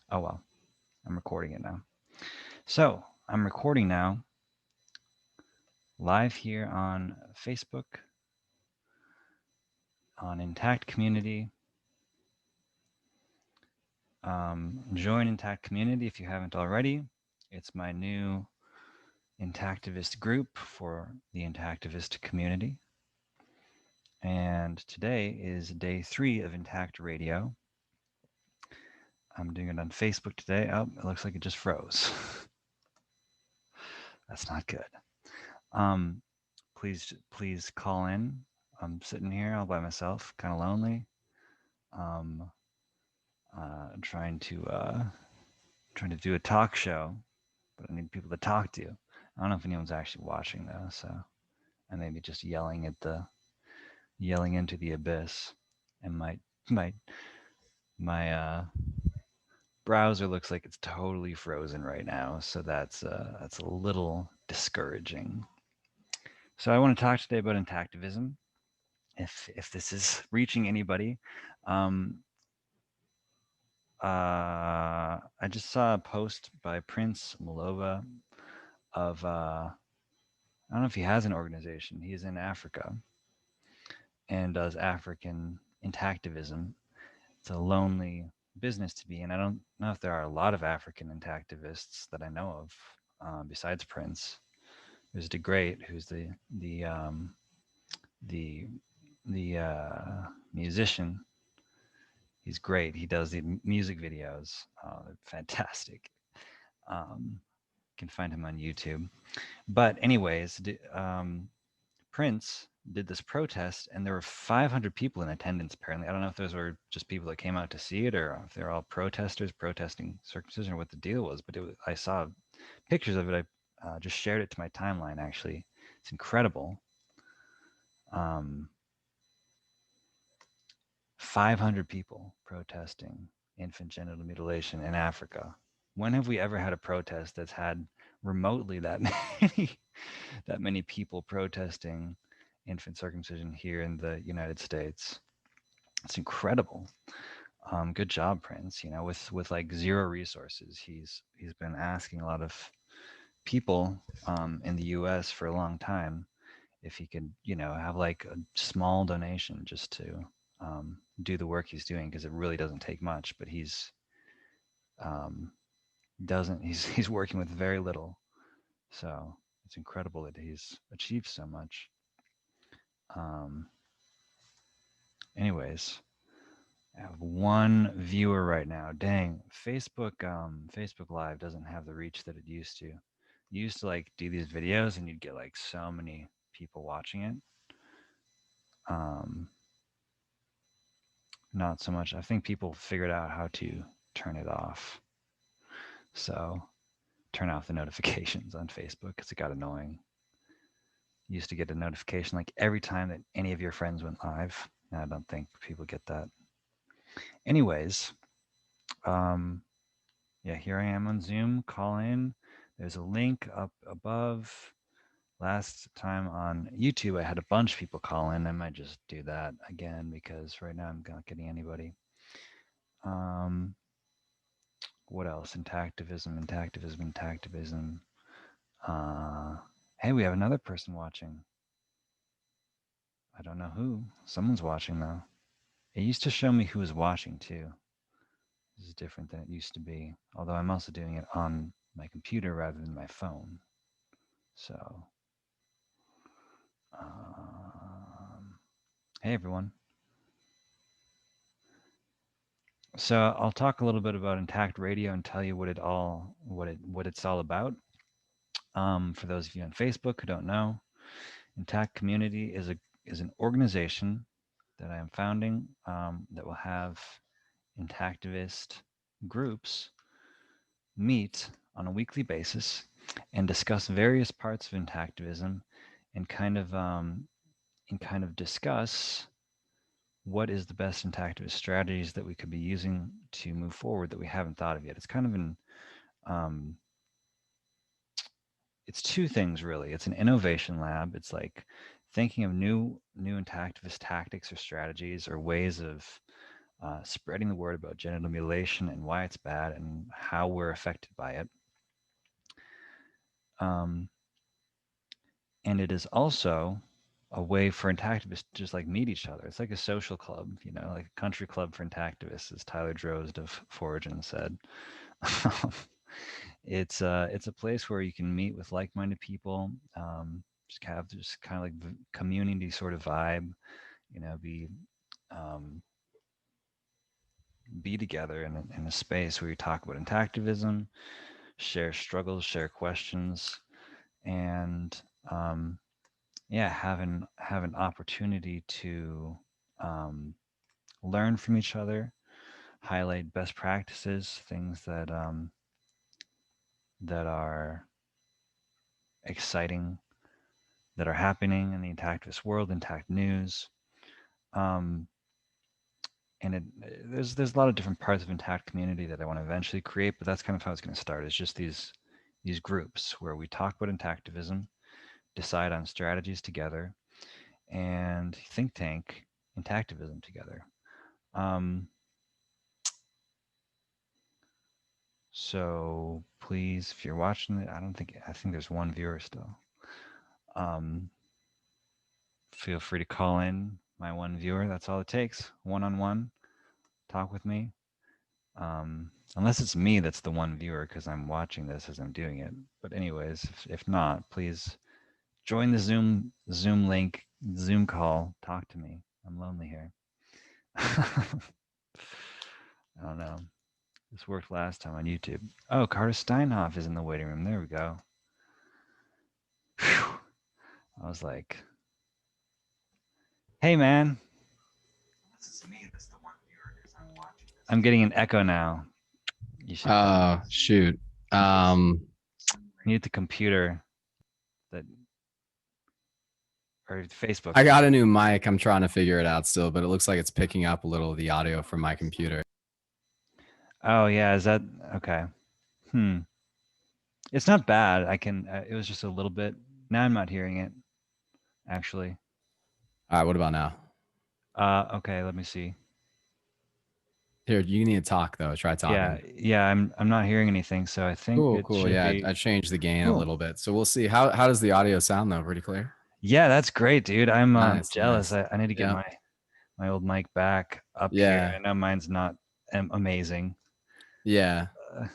Oh well, I'm recording it now. So I'm recording now, live here on Facebook, on Intact Community. Join Intact Community if you haven't already. It's my new Intactivist group for the Intactivist community. And today is day 3 of Intact Radio. I'm doing it on Facebook today. Oh, it looks like it just froze. That's not good. Um, please call in. I'm sitting here all by myself, kind of lonely. Um, trying to do a talk show, but I need people to talk to. I don't know if anyone's actually watching though, so I may be just yelling into the abyss, and my my browser looks like it's totally frozen right now, so that's a little discouraging. So I want to talk today about intactivism. If this is reaching anybody, um, I just saw a post by Prince Malova of I don't know if he has an organization. He's in Africa and does African intactivism. It's a lonely business to be in. I don't know if there are a lot of African intactivists that I know of besides Prince. There's DeGreat, who's the musician. He's great. He does the music videos. They're fantastic. Um, you can find him on YouTube. But anyways, Prince did this protest, and there were 500 people in attendance. Apparently, I don't know if those were just people that came out to see it, or if they're all protesters protesting circumcision, or what the deal was. But I saw pictures of it. I just shared it to my timeline. Actually, it's incredible. Um, 500 people protesting infant genital mutilation in Africa. When have we ever had a protest that's had remotely that many that many people protesting infant circumcision here in the United States? It's incredible. Good job, Prince. You know, with like zero resources, he's been asking a lot of people in the U.S. for a long time if he could, have like a small donation just to do the work he's doing, because it really doesn't take much. But um, he's working with very little, so it's incredible that he's achieved so much. Um, anyways, I have one viewer right now. Dang, Facebook Live doesn't have the reach that it used to. You used to like do these videos and you'd get like so many people watching it. Um, Not so much. I think people figured out how to turn it off. So turn off the notifications on Facebook because it got annoying. You used to get a notification like every time that any of your friends went live. Now I don't think people get that. Anyways, um, yeah, here I am on Zoom. Call in. There's a link up above. Last time on YouTube, I had a bunch of people call in. I might just do that again because right now I'm not getting anybody. Um, what else? Intactivism. Hey, we have another person watching. I don't know who. Someone's watching though. It used to show me who was watching too. This is different than it used to be. Although I'm also doing it on my computer rather than my phone. So, hey everyone. So I'll talk a little bit about Intact Radio and tell you what it's all about. For those of you on Facebook who don't know, Intact Community is an organization that I am founding that will have intactivist groups meet on a weekly basis and discuss various parts of intactivism and kind of discuss what is the best intactivist strategies that we could be using to move forward that we haven't thought of yet. It's kind of um, it's two things really. It's an innovation lab. It's like thinking of new intactivist tactics or strategies or ways of spreading the word about genital mutilation and why it's bad and how we're affected by it. Um, and it is also a way for intactivists to just like meet each other. It's like a social club, you know, like a country club for intactivists, as Tyler Drozd of Foragin said. It's a place where you can meet with like-minded people, just have just kind of like community sort of vibe, you know, um, be together in a space where you talk about intactivism, share struggles, share questions, and yeah, have an opportunity to um, learn from each other, highlight best practices, things that are exciting, that are happening in the intactivist world, intact news. Um, and there's a lot of different parts of intact community that I want to eventually create, but that's kind of how it's going to start. It's just these groups where we talk about intactivism, decide on strategies together, and think tank intactivism together. Um, so please, if you're watching it, I think there's one viewer still. Um, feel free to call in my one viewer. That's all it takes. One on one, talk with me. Unless it's me that's the one viewer because I'm watching this as I'm doing it. But anyways, if not, please join the Zoom link, Zoom call. Talk to me. I'm lonely here. I don't know. This worked last time on YouTube. Oh, Carter Steinhoff is in the waiting room. There we go. Whew. I was like, hey, man. I'm getting an echo now. You should Oh, shoot. mute the computer that or Facebook. I got a new mic. I'm trying to figure it out still, but it looks like it's picking up a little of the audio from my computer. Oh yeah, is that okay? Hmm. It's not bad. I can. It was just a little bit. Now I'm not hearing it. Actually. All right, what about now? Okay. Let me see. Here, you need to talk though. Try Yeah. talking. Yeah. I'm not hearing anything. So I think Cool, it cool. should Yeah, be I changed the gain a cool. little bit. So we'll see. How does the audio sound though? Pretty clear? Yeah, that's great, dude. I'm Nice, jealous. nice. I need to get Yep. my old mic back up here. Yeah. I know mine's not amazing. Yeah. Uh,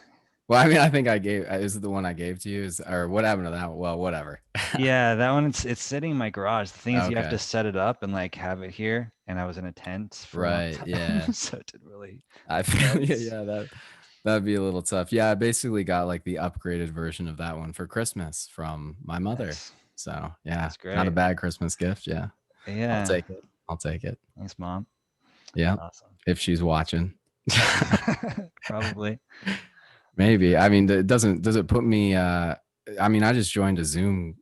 Well, I mean, I think I gave is it the one I gave to you? Is or what happened to that one? Well, whatever. yeah, that one it's sitting in my garage. The thing is, you have to Okay. set it up and like have it here. And I was in a tent for a long Right. time, Yeah. so it didn't really I make feel yeah, sense. yeah, that'd be a little tough. Yeah, I basically got like the upgraded version of that one for Christmas from my mother. Nice. So yeah, That's not a great. bad Christmas gift. Yeah. I'll Yeah. take it. I'll take it. Thanks, mom. Yeah. Awesome. If she's watching. Probably. Maybe. I mean, does it put me I mean, I just joined a Zoom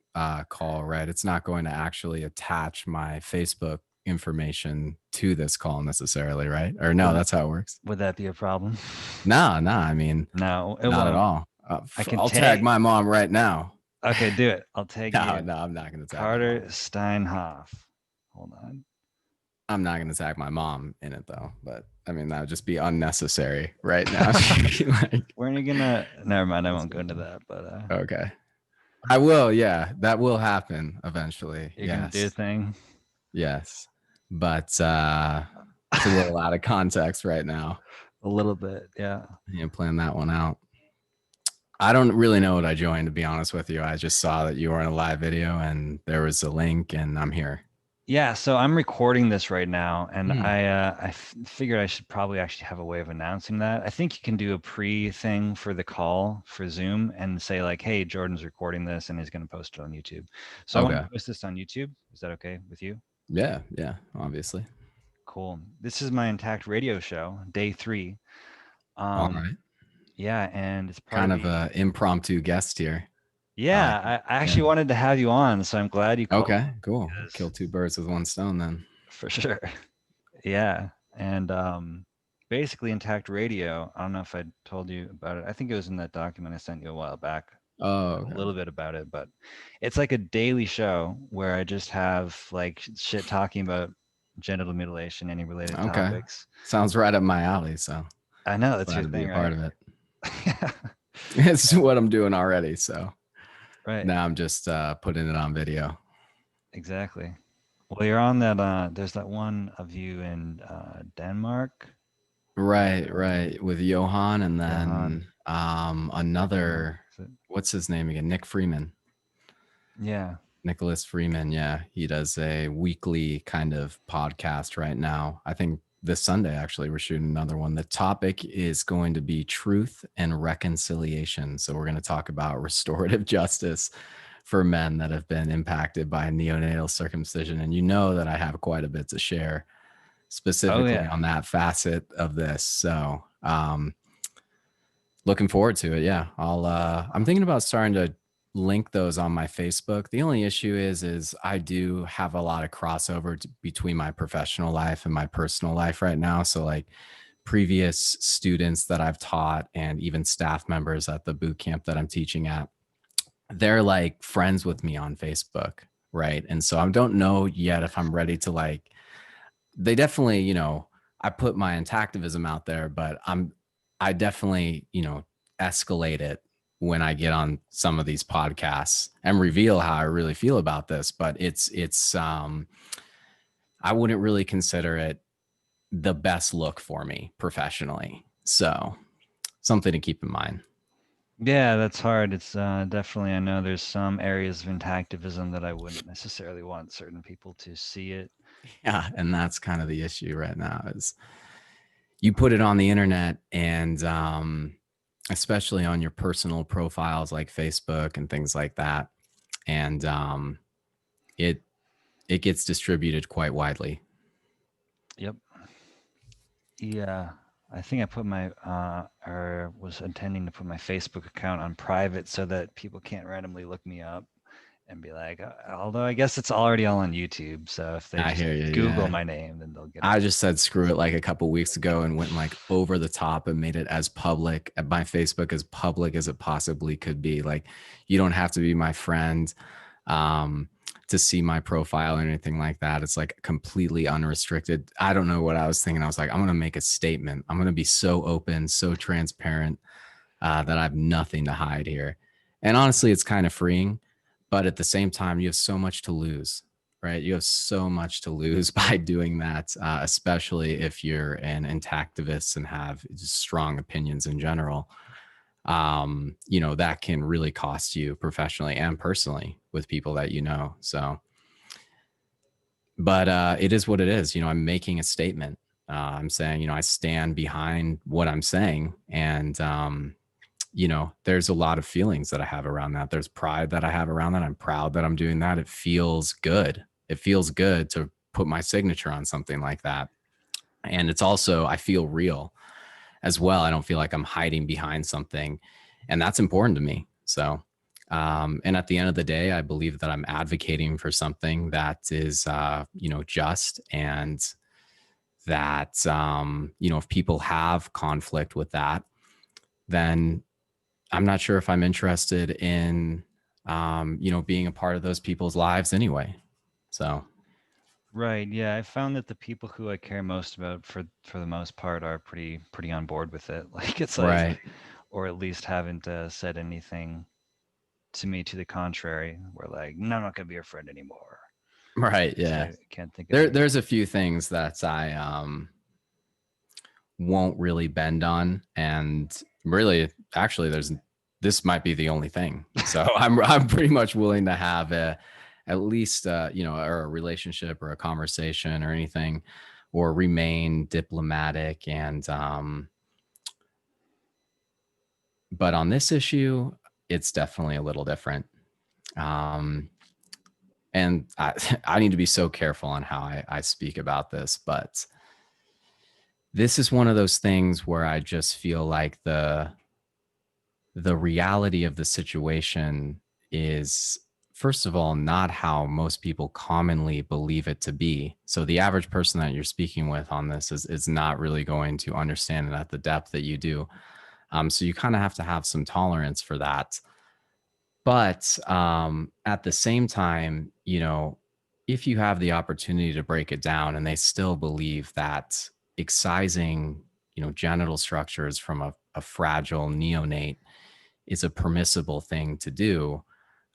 call, right? It's not going to actually attach my Facebook information to this call necessarily, right? Or no, Would that's how it works. would that be a problem? No, no, I mean, No, it not at won't. all. I can I'll tag tag. my mom right now. Okay, do it. I'll tag No, you. no, I'm not going to tag my Carter mom. Steinhoff. Hold on. I'm not going to tag my mom in it though. But I mean, that would just be unnecessary right now. Like, When are you gonna? Never mind. I won't go into that. But okay, I will. Yeah, that will happen eventually. you're gonna do a Yes, thing. yes. But it's a little out of context right now. A little bit, yeah. You plan that one out. I don't really know what I joined, to be honest with you. I just saw that you were in a live video and there was a link, and I'm here. Yeah, so I'm recording this right now, and Hmm. I figured I should probably actually have a way of announcing that. I think you can do a pre thing for the call for Zoom and say like, "Hey, Jordan's recording this, and he's going to post it on YouTube." So I want Okay. to post this on YouTube. Is that okay with you? Yeah, yeah, obviously. Cool. This is my Intact Radio show, day 3. All Um, right. yeah, and it's part of Kind of the. a impromptu guest here. I like it. Yeah, I Yeah. actually wanted to have you on, so I'm glad you called Okay, cool. because Kill two birds with one stone then. for sure. Yeah, and basically Intact Radio. I don't know if I told you about it. I think it was in that document I sent you a while back. Oh, A okay. little bit about it, but it's like a daily show where I just have like shit talking about genital mutilation, any related Okay. topics. Sounds right up my alley. So I know that's glad your to be thing, a part right? of it. Yeah. It's what I'm doing already. So Right. now I'm just putting it on video. Exactly. Well, you're on that. There's that one of you in Denmark. Right, Um, right. With Johan and Johan then Freeman. another, Is it? what's his name again? Nick Freeman. Yeah. Nicholas Freeman, yeah. He does a weekly kind of podcast right now. I think this Sunday, actually, we're shooting another one. The topic is going to be truth and reconciliation. So we're going to talk about restorative justice for men that have been impacted by neonatal circumcision. And you know that I have quite a bit to share Oh specifically yeah. on that facet of this. So looking forward to it. Yeah. I'm thinking about starting to link those on my Facebook. The only issue is I do have a lot of crossover between my professional life and my personal life right now. So like previous students that I've taught and even staff members at the boot camp that I'm teaching at, they're like friends with me on Facebook. Right. And so I don't know yet if I'm ready to like, they definitely, I put my intactivism out there, but I definitely, escalate it when I get on some of these podcasts and reveal how I really feel about this. But I wouldn't really consider it the best look for me professionally. So something to keep in mind. Yeah, that's hard. It's definitely, I know there's some areas of intactivism that I wouldn't necessarily want certain people to see it. Yeah. And that's kind of the issue right now is you put it on the internet and, especially on your personal profiles like Facebook and things like that. And it it gets distributed quite widely. Yep. Yeah. I think I put my or was intending to put my Facebook account on private so that people can't randomly look me up and be like, although I guess it's already all on YouTube. So if they I just hear you. Google Yeah. my name, then they'll get I it. just said screw it like a couple weeks ago and went like over the top and made it as public at my Facebook as it possibly could be. Like you don't have to be my friend um to see my profile or anything like that. It's like completely unrestricted. I don't know what I was thinking. I was like, I'm going to make a statement. I'm going to be so open, so transparent that I have nothing to hide here. And honestly, it's kind of freeing, but at the same time, you have so much to lose, right? You have so much to lose by doing that, especially if you're an intactivist and have strong opinions in general. That can really cost you professionally and personally with people that you know. So, but it is what it is. I'm making a statement. I'm saying, I stand behind what I'm saying, and there's a lot of feelings that I have around that. There's pride that I have around that. I'm proud that I'm doing that. It feels good. It feels good to put my signature on something like that. And it's also, I feel real as well. I don't feel like I'm hiding behind something. And that's important to me. So, and at the end of the day, I believe that I'm advocating for something that is, just, and that, if people have conflict with that, then I'm not sure if I'm interested in, being a part of those people's lives anyway. So, Right. Yeah, I found that the people who I care most about for the most part are pretty on board with it. Like it's like, right, or at least haven't said anything to me to the contrary. We're like, no, I'm not gonna be your friend anymore. right, At least yeah. I can't think of any. There's a few things that I won't really bend on, and really, actually, this might be the only thing. So I'm pretty much willing to have at least or a relationship or a conversation or anything, or remain diplomatic and but on this issue, it's definitely a little different. Um, and I need to be so careful on how I speak about this, but this is one of those things where I just feel like the reality of the situation is, first of all, not how most people commonly believe it to be. So the average person that you're speaking with on this is not really going to understand it at the depth that you do. So you kind of have to have some tolerance for that. But at the same time, if you have the opportunity to break it down and they still believe that excising, genital structures from a fragile neonate is a permissible thing to do,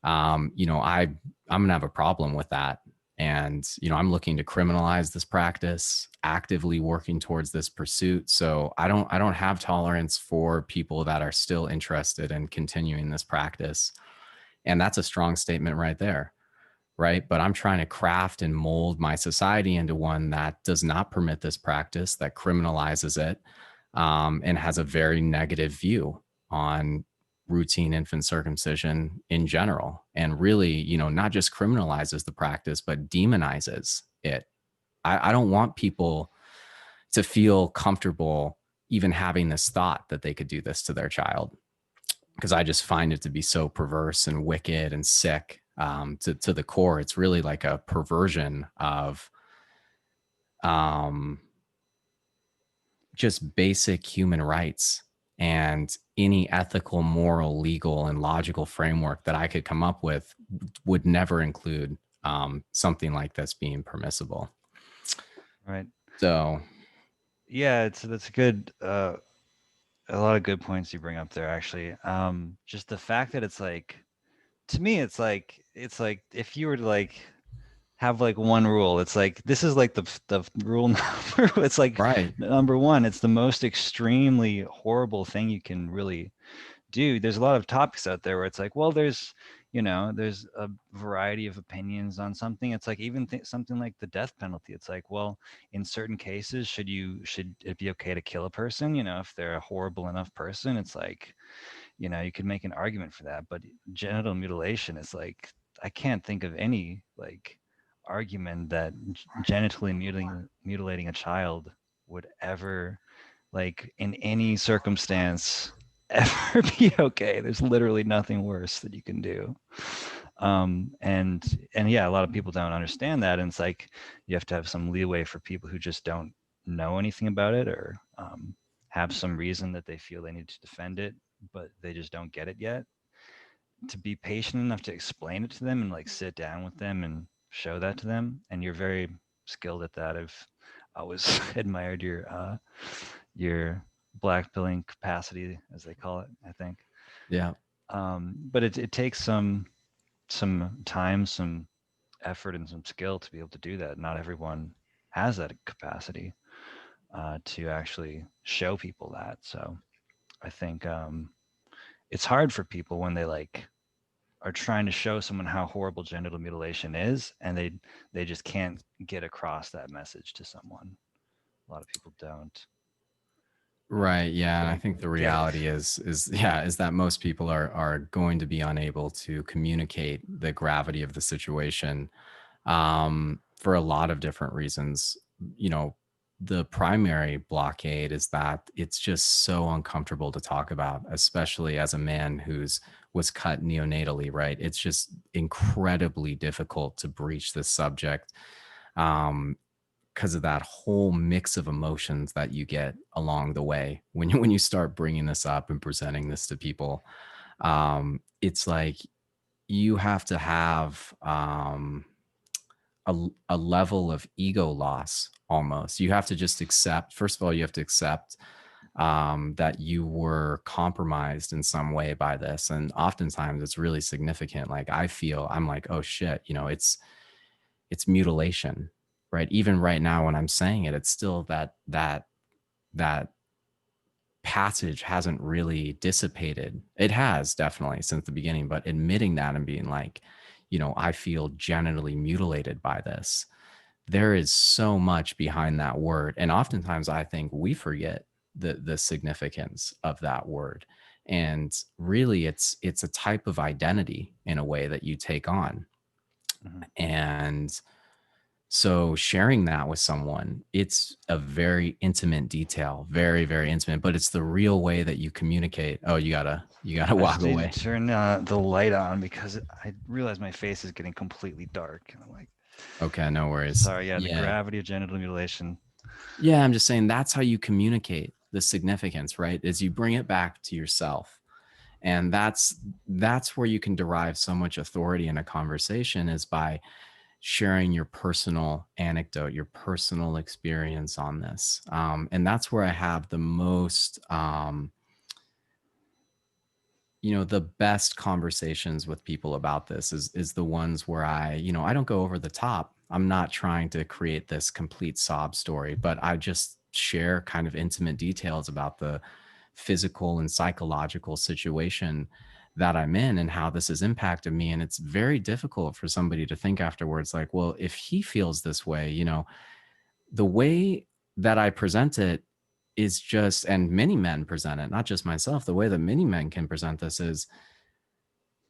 I'm gonna have a problem with that. And I'm looking to criminalize this practice, actively working towards this pursuit. So I don't have tolerance for people that are still interested in continuing this practice. And that's a strong statement right there. Right. But I'm trying to craft and mold my society into one that does not permit this practice, that criminalizes it, and has a very negative view on routine infant circumcision in general. And really, not just criminalizes the practice, but demonizes it. I don't want people to feel comfortable even having this thought that they could do this to their child, because I just find it to be so perverse and wicked and sick, to the core. It's really like a perversion of um, just basic human rights and any ethical, moral, legal, and logical framework that I could come up with would never include something like this being permissible. Right. So, Yeah, that's a good a lot of good points you bring up there actually. Just the fact that it's like, to me it's like if you were to like have like one rule, it's like this is like the rule number, it's like right, number one, it's the most extremely horrible thing you can really do. There's a lot of topics out there where it's like, well, there's a variety of opinions on something. It's like even something like the death penalty. It's like, well, in certain cases, should it be okay to kill a person? If they're a horrible enough person, it's like, you could make an argument for that. But genital mutilation is like, I can't think of any like argument that genitally mutilating a child would ever, like in any circumstance, ever be okay. There's literally nothing worse that you can do. And yeah, a lot of people don't understand that, and it's like you have to have some leeway for people who just don't know anything about it, or have some reason that they feel they need to defend it, but they just don't get it yet. To be patient enough to explain it to them and like sit down with them and show that to them, and you're very skilled at that. I've always admired your black pilling capacity, as they call it, I think. yeah, But it takes some time, some effort, and some skill to be able to do that. Not everyone has that capacity to actually show people that. So I think it's hard for people when they like are trying to show someone how horrible genital mutilation is, and they just can't get across that message to someone. A lot of people right, yeah. And I don't think the get it. reality is that most people are going to be unable to communicate the gravity of the situation, for a lot of different reasons. You know, the primary blockade is that it's just so uncomfortable to talk about, especially as a man who's was cut neonatally, right? It's just incredibly difficult to breach this subject, um, because of that whole mix of emotions that you get along the way when you start bringing this up and presenting this to people. It's like you have to have a level of ego loss almost. You have to just accept, first of all, you have to accept that you were compromised in some way by this. And oftentimes it's really significant. Like I'm like, oh shit, it's mutilation, right? Even right now when I'm saying it, it's still that passage hasn't really dissipated. It has definitely since the beginning, but admitting that and being like, I feel genitally mutilated by this. There is so much behind that word. And oftentimes I think we forget the significance of that word. And really it's a type of identity in a way that you take on. Mhm. And so sharing that with someone, it's a very intimate detail, very, very intimate, but it's the real way that you communicate. Oh, you gotta I walk just need to away. turn the light on because I realize my face is getting completely dark. And I'm like, Okay, no worries. sorry, yeah, the Yeah. gravity of genital mutilation. Yeah, I'm just saying that's how you communicate the significance, right? Is you bring it back to yourself. And that's where you can derive so much authority in a conversation, is by sharing your personal anecdote, your personal experience on this. And that's where I have the most, the best conversations with people about this is the ones where I don't go over the top. I'm not trying to create this complete sob story, but I just share kind of intimate details about the physical and psychological situation that I'm in and how this has impacted me. And it's very difficult for somebody to think afterwards, like, well, if he feels this way, the way that I present it is just, and many men present it, not just myself, the way that many men can present this is,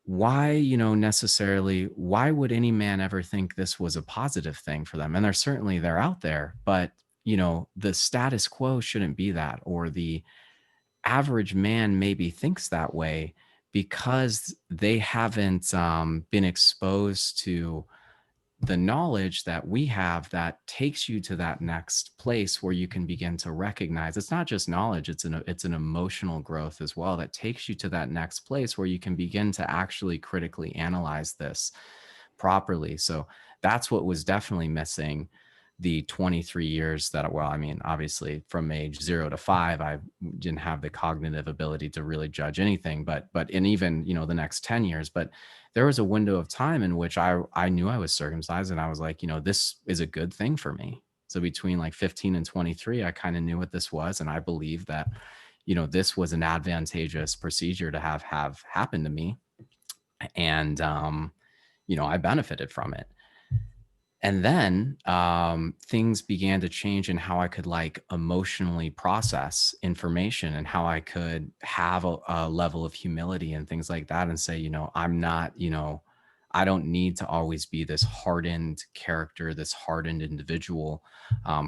why, necessarily, why would any man ever think this was a positive thing for them? And they're out there, but the status quo shouldn't be that, or the average man maybe thinks that way because they haven't been exposed to the knowledge that we have that takes you to that next place where you can begin to recognize it's not just knowledge, it's an emotional growth as well that takes you to that next place where you can begin to actually critically analyze this properly. So that's what was definitely missing the 23 years that, well, I mean, obviously from age 0 to 5, I didn't have the cognitive ability to really judge anything, but in even, the next 10 years, but there was a window of time in which I knew I was circumcised and I was like, this is a good thing for me. So between like 15 and 23, I kind of knew what this was. And I believed that, this was an advantageous procedure to have happen to me. And, I benefited from it. And then things began to change in how I could like emotionally process information and how I could have a level of humility and things like that and say, I'm not, I don't need to always be this hardened character, this hardened individual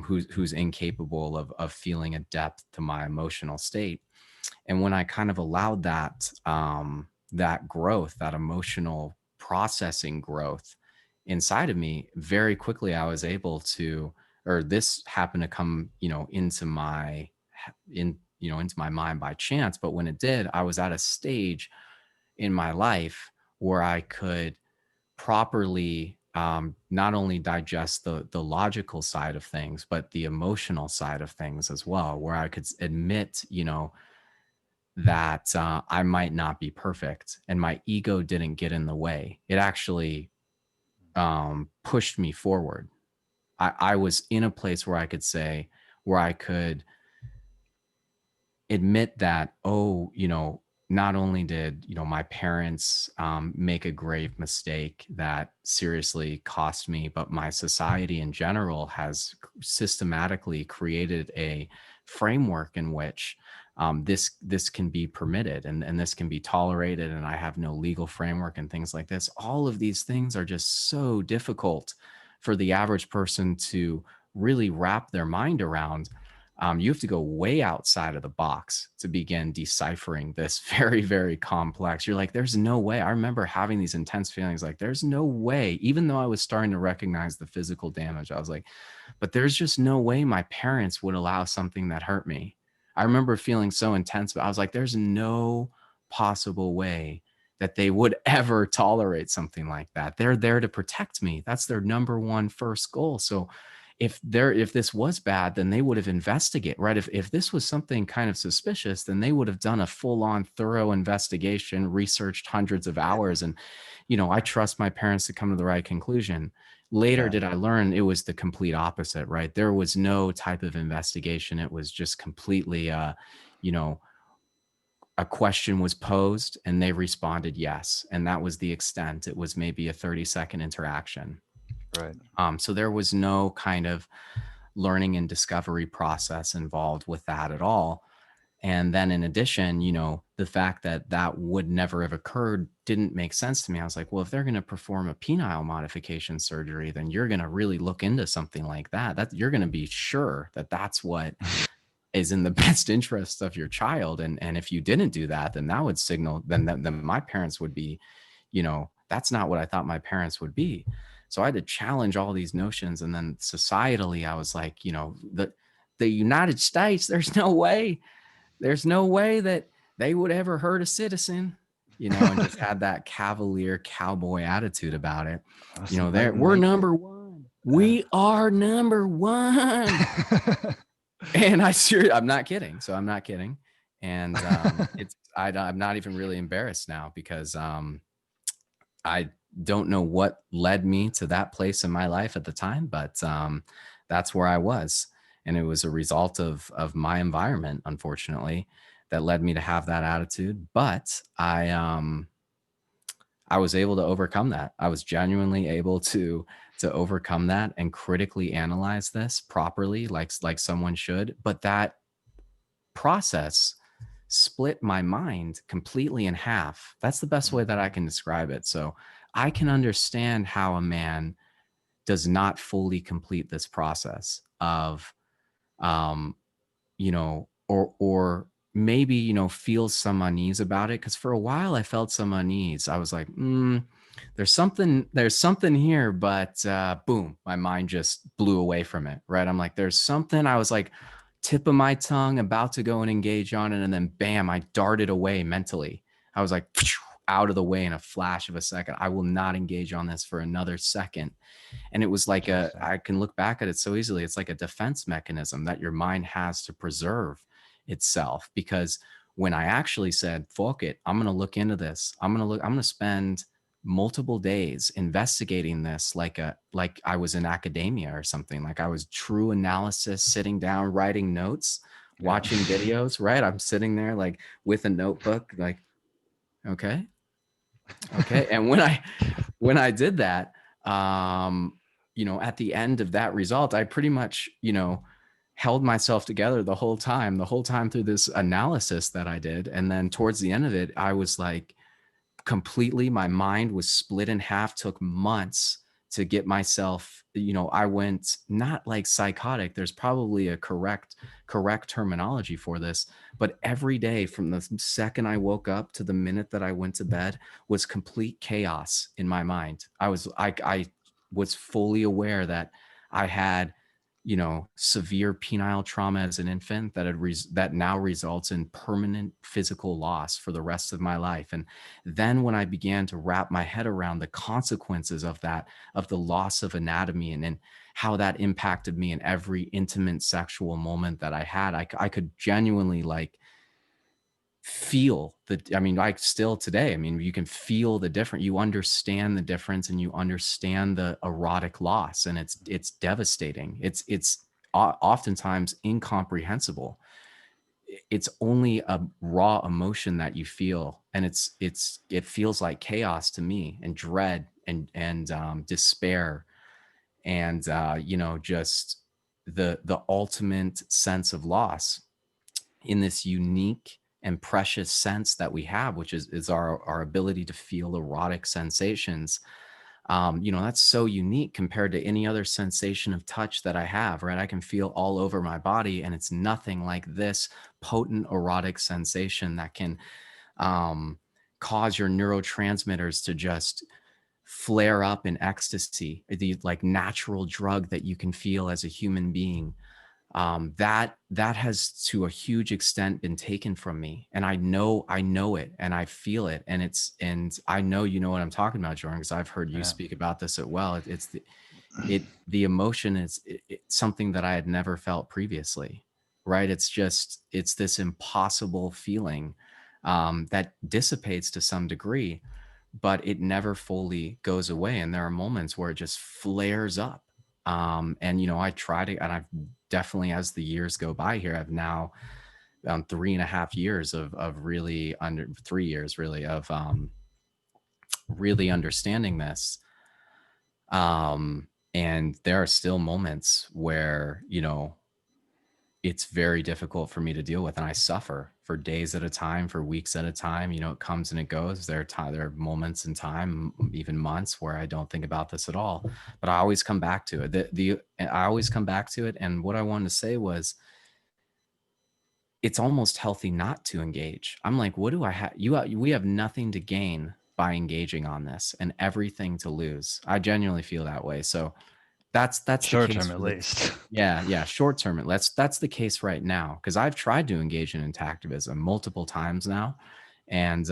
who's incapable of feeling a depth to my emotional state. And when I kind of allowed that growth, that emotional processing growth inside of me, very quickly I was able to, or this happened to come, into my mind by chance. But when it did, I was at a stage in my life where I could properly not only digest the logical side of things, but the emotional side of things as well, where I could admit, that I might not be perfect and my ego didn't get in the way. It actually pushed me forward. I was in a place where I could say, where I could admit that, oh, not only did, my parents make a grave mistake that seriously cost me, but my society in general has systematically created a framework in which this can be permitted and this can be tolerated, and I have no legal framework and things like this. All of these things are just so difficult for the average person to really wrap their mind around. You have to go way outside of the box to begin deciphering this very, very complex. You're like, there's no way. I remember having these intense feelings like, there's no way, even though I was starting to recognize the physical damage, I was like, but there's just no way my parents would allow something that hurt me. I remember feeling so intense, but I was like, there's no possible way that they would ever tolerate something like that. They're there to protect me. That's their number one first goal. So if this was bad, then they would have investigated, right? If this was something kind of suspicious, then they would have done a full-on thorough investigation, researched hundreds of hours. And, I trust my parents to come to the right conclusion. Later, Yeah. did I learn it was the complete opposite, right? There was no type of investigation. It was just completely, you know, a question was posed and they responded yes. And that was the extent. It was maybe a 30-second interaction. Right. So there was no kind of learning and discovery process involved with that at all. And then in addition, the fact that that would never have occurred didn't make sense to me. I was like, well, if they're going to perform a penile modification surgery, then you're going to really look into something like that. You're going to be sure that that's what is in the best interest of your child. And if you didn't do that, then that would signal, then my parents would be, that's not what I thought my parents would be. So I had to challenge all these notions. And then societally, I was like, the United States, there's no way that they would ever hurt a citizen. and just had that cavalier cowboy attitude about it. Some light We're enlightenment. number one. We are number one. And I'm not kidding. So I'm not kidding. And I'm not even really embarrassed now because I don't know what led me to that place in my life at the time, but that's where I was. And it was a result of my environment, unfortunately, that led me to have that attitude. But I was able to overcome that. I was genuinely able to overcome that and critically analyze this properly, like someone should. But that process split my mind completely in half. That's the best way that I can describe it. So I can understand how a man does not fully complete this process of um or maybe feels some unease about it, because for a while I felt some unease. I was like, there's something here, but boom, my mind just blew away from it, right? I'm like, there's something. I was like, tip of my tongue about to go and engage on it, and then bam, I darted away mentally. I was like out of the way in a flash of a second. I will not engage on this for another second. And it was like Interesting. I can look back at it so easily. It's like a defense mechanism that your mind has to preserve itself. Because when I actually said, fuck it, I'm going to look into this. I'm going to spend multiple days investigating this, like I was in academia or something. Like I was true analysis, sitting down, writing notes, Yeah. watching videos, right? I'm sitting there like with a notebook, like, okay, okay. And when I did that, at the end of that result, I pretty much, held myself together the whole time through this analysis that I did. And then towards the end of it, I was like, completely, my mind was split in half. Took months to get myself, I went not like psychotic. There's probably a correct terminology for this, but every day from the second I woke up to the minute that I went to bed was complete chaos in my mind. I was fully aware that I had severe penile trauma as an infant that now results in permanent physical loss for the rest of my life. And then when I began to wrap my head around the consequences of that, of the loss of anatomy, and how that impacted me in every intimate sexual moment that I had, I could genuinely like feel the, I mean, like still today, I mean, you can feel the difference. You understand the difference, and you understand the erotic loss, and it's devastating. It's oftentimes incomprehensible. It's only a raw emotion that you feel, and it feels like chaos to me, and dread, and despair, and just the ultimate sense of loss in this unique and precious sense that we have, which is our ability to feel erotic sensations. That's so unique compared to any other sensation of touch that I have, right? I can feel all over my body, and it's nothing like this potent erotic sensation that can um, cause your neurotransmitters to just flare up in ecstasy, the like natural drug that you can feel as a human being. That has to a huge extent been taken from me, and I know it, and I feel it, and I know you know what I'm talking about, Jordan, because I've heard you Yeah. speak about this as well. The emotion is something that I had never felt previously, right? It's this impossible feeling that dissipates to some degree, but it never fully goes away, and there are moments where it just flares up. And I try to, and I've definitely, as the years go by here, I've now 3.5 years of really, under 3 years really, of really understanding this. And there are still moments where it's very difficult for me to deal with, and I suffer for days at a time, for weeks at a time. It comes and it goes. There are moments in time, even months, where I don't think about this at all, but I always come back to it. I always come back to it. And what I wanted to say was, it's almost healthy not to engage. I'm like, what do I have? We have nothing to gain by engaging on this, and everything to lose. I genuinely feel that way. So that's the Short case term for at the, least. yeah, short term. That's the case right now, because I've tried to engage in activism multiple times now, and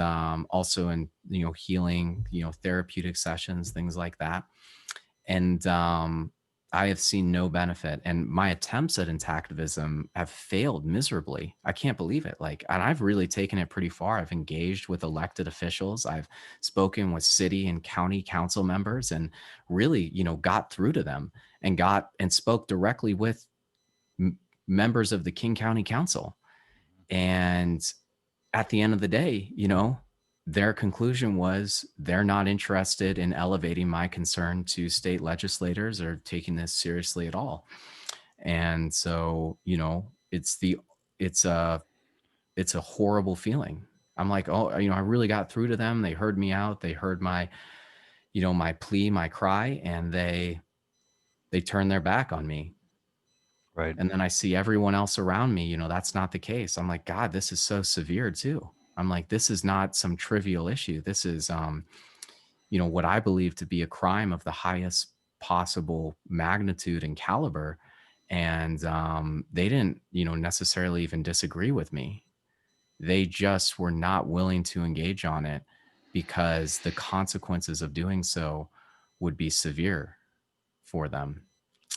also in healing, therapeutic sessions, things like that. And I have seen no benefit, and my attempts at intactivism have failed miserably. I can't believe it. Like, and I've really taken it pretty far. I've engaged with elected officials. I've spoken with city and county council members, and really, got through to them, and spoke directly with members of the King County Council. And at the end of the day, their conclusion was they're not interested in elevating my concern to state legislators or taking this seriously at all. And so, it's a it's a horrible feeling. I'm like, oh, I really got through to them. They heard me out. They heard my, my plea, my cry, and they turned their back on me. Right. And then I see everyone else around me, that's not the case. I'm like, God, this is so severe too. I'm like, this is not some trivial issue. This is, what I believe to be a crime of the highest possible magnitude and caliber. And they didn't, necessarily even disagree with me. They just were not willing to engage on it because the consequences of doing so would be severe for them.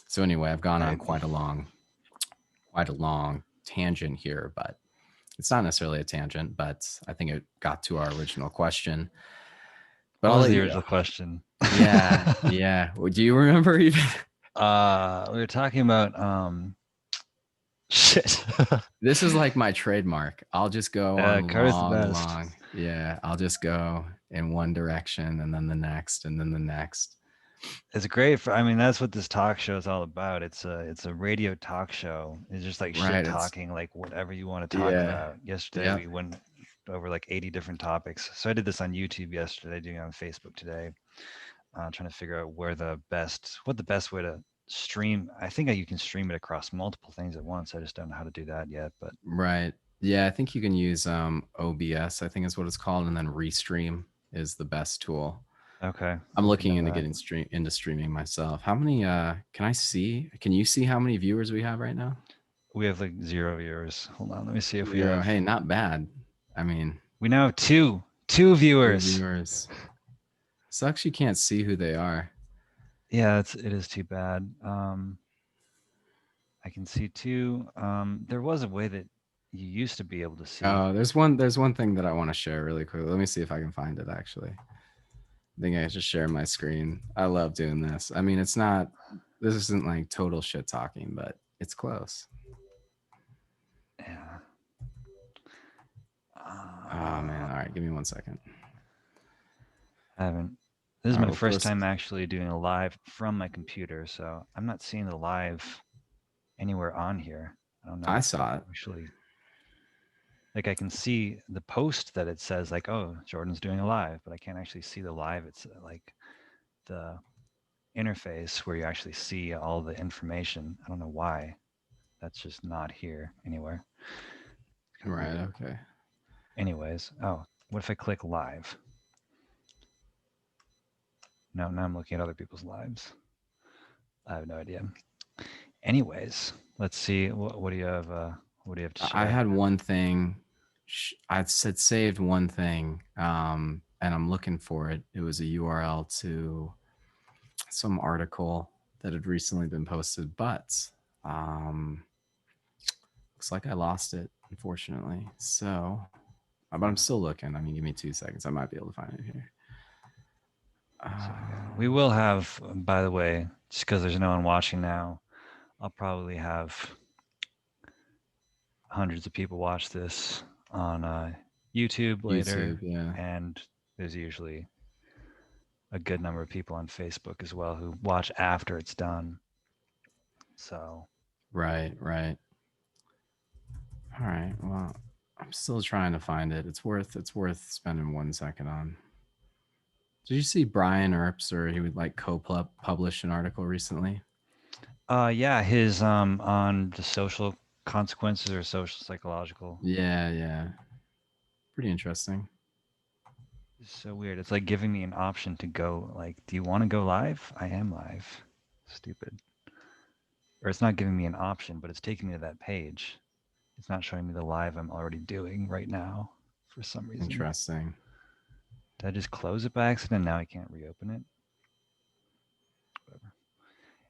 So anyway, I've gone on Right. quite a long tangent here, but it's not necessarily a tangent, but I think it got to our original question. But What I'll was let the you go. original question? Yeah, yeah. Well, do you remember even? We were talking about shit. This is like my trademark. I'll just go on Carter's the long, best. long. Yeah, I'll just go in one direction and then the next and then the next. It's great for. I mean, that's what this talk show is all about. It's a radio talk show. It's just like shit Right. It's talking, like whatever you want to talk yeah. about. Yesterday Yep. we went over like 80 different topics. So I did this on YouTube yesterday, doing it on Facebook today, trying to figure out what the best way to stream. I think you can stream it across multiple things at once. I just don't know how to do that yet. But Right. Yeah, I think you can use OBS, I think is what it's called, and then Restream is the best tool. okay, I'm look into looking into that. getting into streaming myself. How many can you see how many viewers we have right now? We have like 0 viewers. Hold on, let me see if we 0. have. Hey, not bad. I mean, We now have two 2 viewers. viewers. Sucks you can't see who they are. Yeah, it is too bad. I can see two. There was a way that you used to be able to see. Oh, there's one thing that I want to share really quickly. Let me see if I can find it actually. I think I just share my screen. I love doing this. I mean, this isn't like total shit talking, but it's close. Yeah. Oh man. All right, give me 1 second. I haven't. This is All right, my we'll first post. time actually doing a live from my computer, so I'm not seeing the live anywhere on here. I don't know I if saw it. actually, like, I can see the post that it says like, "Oh, Jordan's doing a live," but I can't actually see the live. It's like the interface where you actually see all the information. I don't know why. That's just not here anywhere. It's kind of Right. weird. Okay. Anyways, oh, what if I click live? No, now I'm looking at other people's lives. I have no idea. Anyways, let's see. What do you have? What do you have to I share? had one thing. I said saved one thing, and I'm looking for it. It was a URL to some article that had recently been posted, but um, looks like I lost it, unfortunately. So, but I'm still looking. I mean, give me 2 seconds. I might be able to find it here. So we will have, by the way, just because there's no one watching now, I'll probably have hundreds of people watch this on YouTube later, YouTube, yeah. and there's usually a good number of people on Facebook as well who watch after it's done. So Right, right. All right. Well, I'm still trying to find it. It's worth spending 1 second on. Did you see Brian Earps, or he would like co-publish an article recently? yeah, his on the social consequences or social psychological. Yeah, yeah. Pretty interesting. It's so weird. It's like giving me an option to go like, do you want to go live? I am live. Stupid. Or it's not giving me an option, but it's taking me to that page. It's not showing me the live I'm already doing right now. It's for some reason. Interesting. Did I just close it by accident? Now I can't reopen it. Whatever.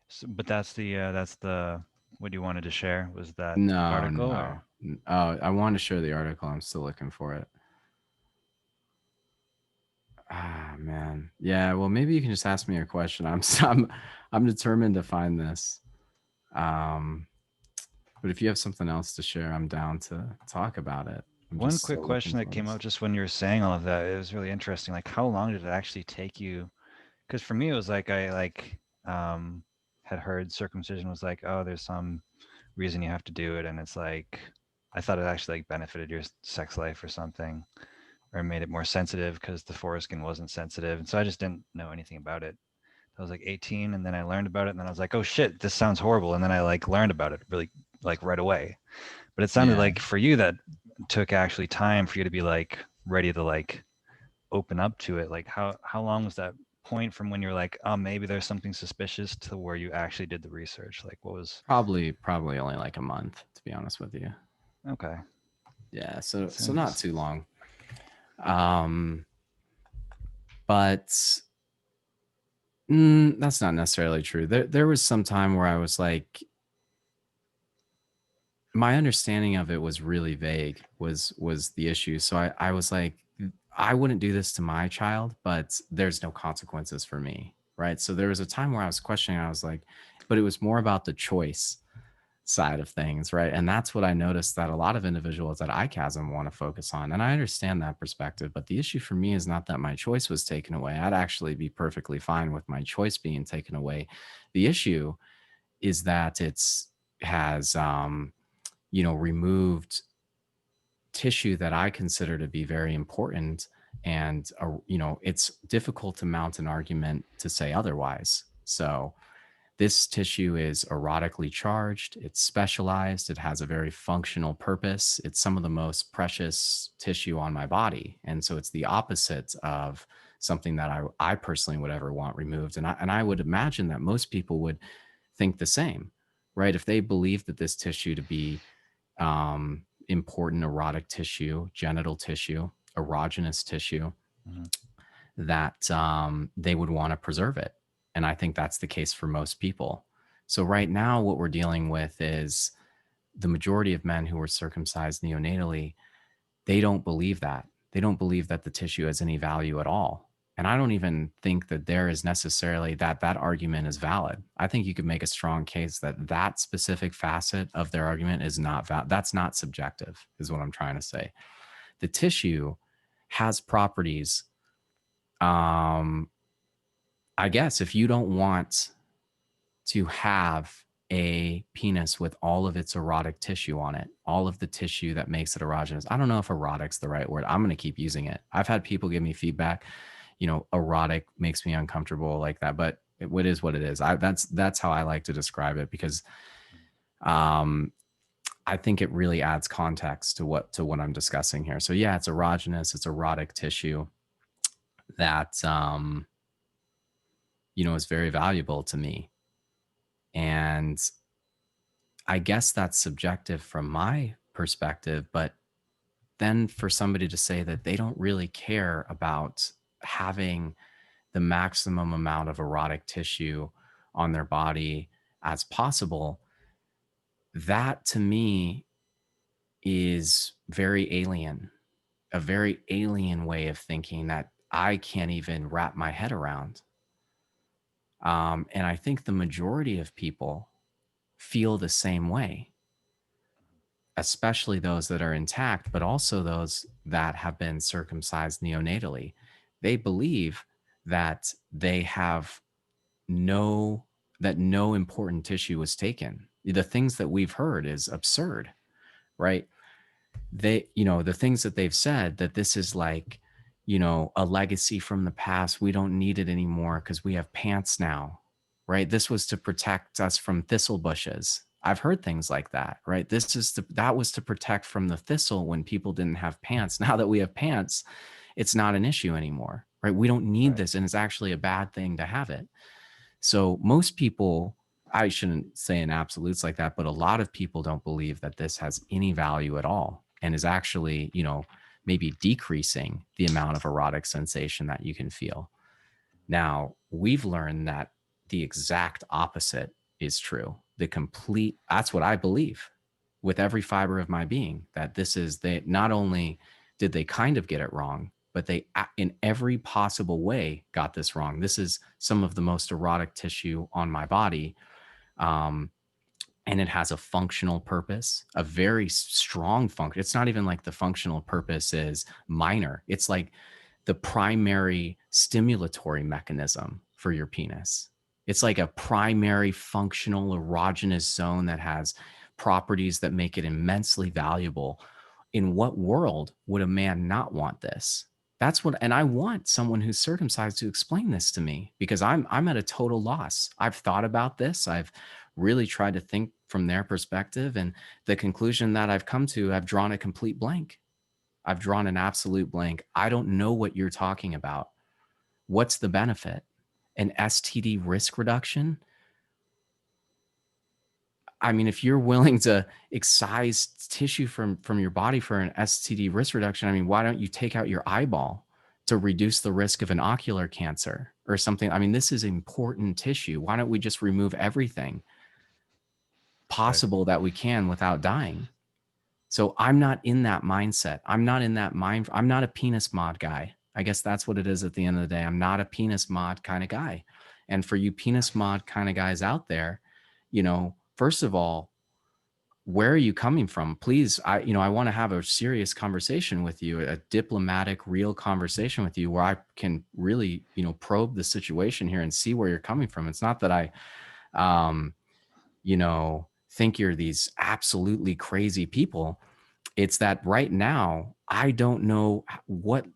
So, but that's the what you wanted to share was that No, article no. or I wanted to share the article. I'm still looking for it. Ah, man. Yeah. Well, maybe you can just ask me a question. I'm determined to find this. Um, but if you have something else to share, I'm down to talk about it. I'm one just quick still looking question that for came this. up just when you were saying all of that. It was really interesting. Like, how long did it actually take you? Because for me, it was like I um, had heard circumcision was like, oh, there's some reason you have to do it, and it's like I thought it actually like benefited your sex life or something, or made it more sensitive because the foreskin wasn't sensitive, and so I just didn't know anything about it. I was like 18, and then I learned about it, and then I was like, oh shit, this sounds horrible, and then I like learned about it really like right away. But it sounded Yeah, like for you that took actually time for you to be like ready to like open up to it. Like how long was that point from when you're like, oh, maybe there's something suspicious to where you actually did the research? Like what was probably only like a month, to be honest with you. okay. Yeah, so not Sounds too long. Um, but that's not necessarily true. There was some time where I was like, my understanding of it was really vague. Was the issue? So I was like, I wouldn't do this to my child, but there's no consequences for me, right? So there was a time where I was questioning. I was like, but it was more about the choice side of things, right? And that's what I noticed that a lot of individuals at ICASM want to focus on. And I understand that perspective, but the issue for me is not that my choice was taken away. I'd actually be perfectly fine with my choice being taken away. The issue is that it's has removed tissue that I consider to be very important. And, it's difficult to mount an argument to say otherwise. So, this tissue is erotically charged, it's specialized, it has a very functional purpose. It's some of the most precious tissue on my body. And so it's the opposite of something that I personally would ever want removed. And I would imagine that most people would think the same, right? If they believe that this tissue to be important erotic tissue, genital tissue, erogenous tissue, mhm. that they would want to preserve it. And I think that's the case for most people. So, right now, what we're dealing with is the majority of men who are circumcised neonatally, they don't believe that. They don't believe that the tissue has any value at all. And I don't even think that there is necessarily that argument is valid. I think you could make a strong case that that specific facet of their argument is not valid. That's not subjective, is what I'm trying to say. The tissue has properties. Um, I guess if you don't want to have a penis with all of its erotic tissue on it, all of the tissue that makes it erogenous. I don't know if erotic's the right word. I'm going to keep using it. I've had people give me feedback, erotic makes me uncomfortable like that, but it is what it is. That's how I like to describe it because um I think it really adds context to what I'm discussing here. So yeah, it's erogenous, it's erotic tissue that is very valuable to me. And I guess that's subjective from my perspective, but then for somebody to say that they don't really care about having the maximum amount of erotic tissue on their body as possible, that to me is very alien, a very alien way of thinking that I can't even wrap my head around. And I think the majority of people feel the same way, especially those that are intact, but also those that have been circumcised neonatally. They believe that they have no no important tissue was taken. The things that we've heard is absurd, right? The things that they've said that this is like, a legacy from the past. We don't need it anymore because we have pants now, right? This was to protect us from thistle bushes. I've heard things like that, right? That was to protect from the thistle when people didn't have pants. Now that we have pants, it's not an issue anymore, right? We don't need Right. this, and it's actually a bad thing to have it. So most people, I shouldn't say in absolutes like that, but a lot of people don't believe that this has any value at all and is actually, maybe decreasing the amount of erotic sensation that you can feel. Now, we've learned that the exact opposite is true. That's what I believe with every fiber of my being, that they not only did they kind of get it wrong, but they, in every possible way, got this wrong. This is some of the most erotic tissue on my body. Um, and it has a functional purpose, a very strong function. It's not even like the functional purpose is minor. It's like the primary stimulatory mechanism for your penis. It's like a primary functional erogenous zone that has properties that make it immensely valuable. In what world would a man not want this? And I want someone who's circumcised to explain this to me, because I'm at a total loss. I've thought about this. I've really tried to think from their perspective, and the conclusion that I've come to, I've drawn a complete blank. I've drawn an absolute blank. I don't know what you're talking about. What's the benefit? An STD risk reduction? I mean, if you're willing to excise tissue from your body for an STD risk reduction, I mean, why don't you take out your eyeball to reduce the risk of an ocular cancer or something? I mean, this is important tissue. Why don't we just remove everything Right. possible that we can without dying? So I'm not in that mindset. I'm not in that mind. I'm not a penis mod guy. I guess that's what it is at the end of the day. I'm not a penis mod kind of guy. And for you penis mod kind of guys out there, first of all, where are you coming from? Please, I want to have a serious conversation with you, a diplomatic, real conversation with you, where I can really, probe the situation here and see where you're coming from. It's not that I, um, think you're these absolutely crazy people. It's that right now, I don't know what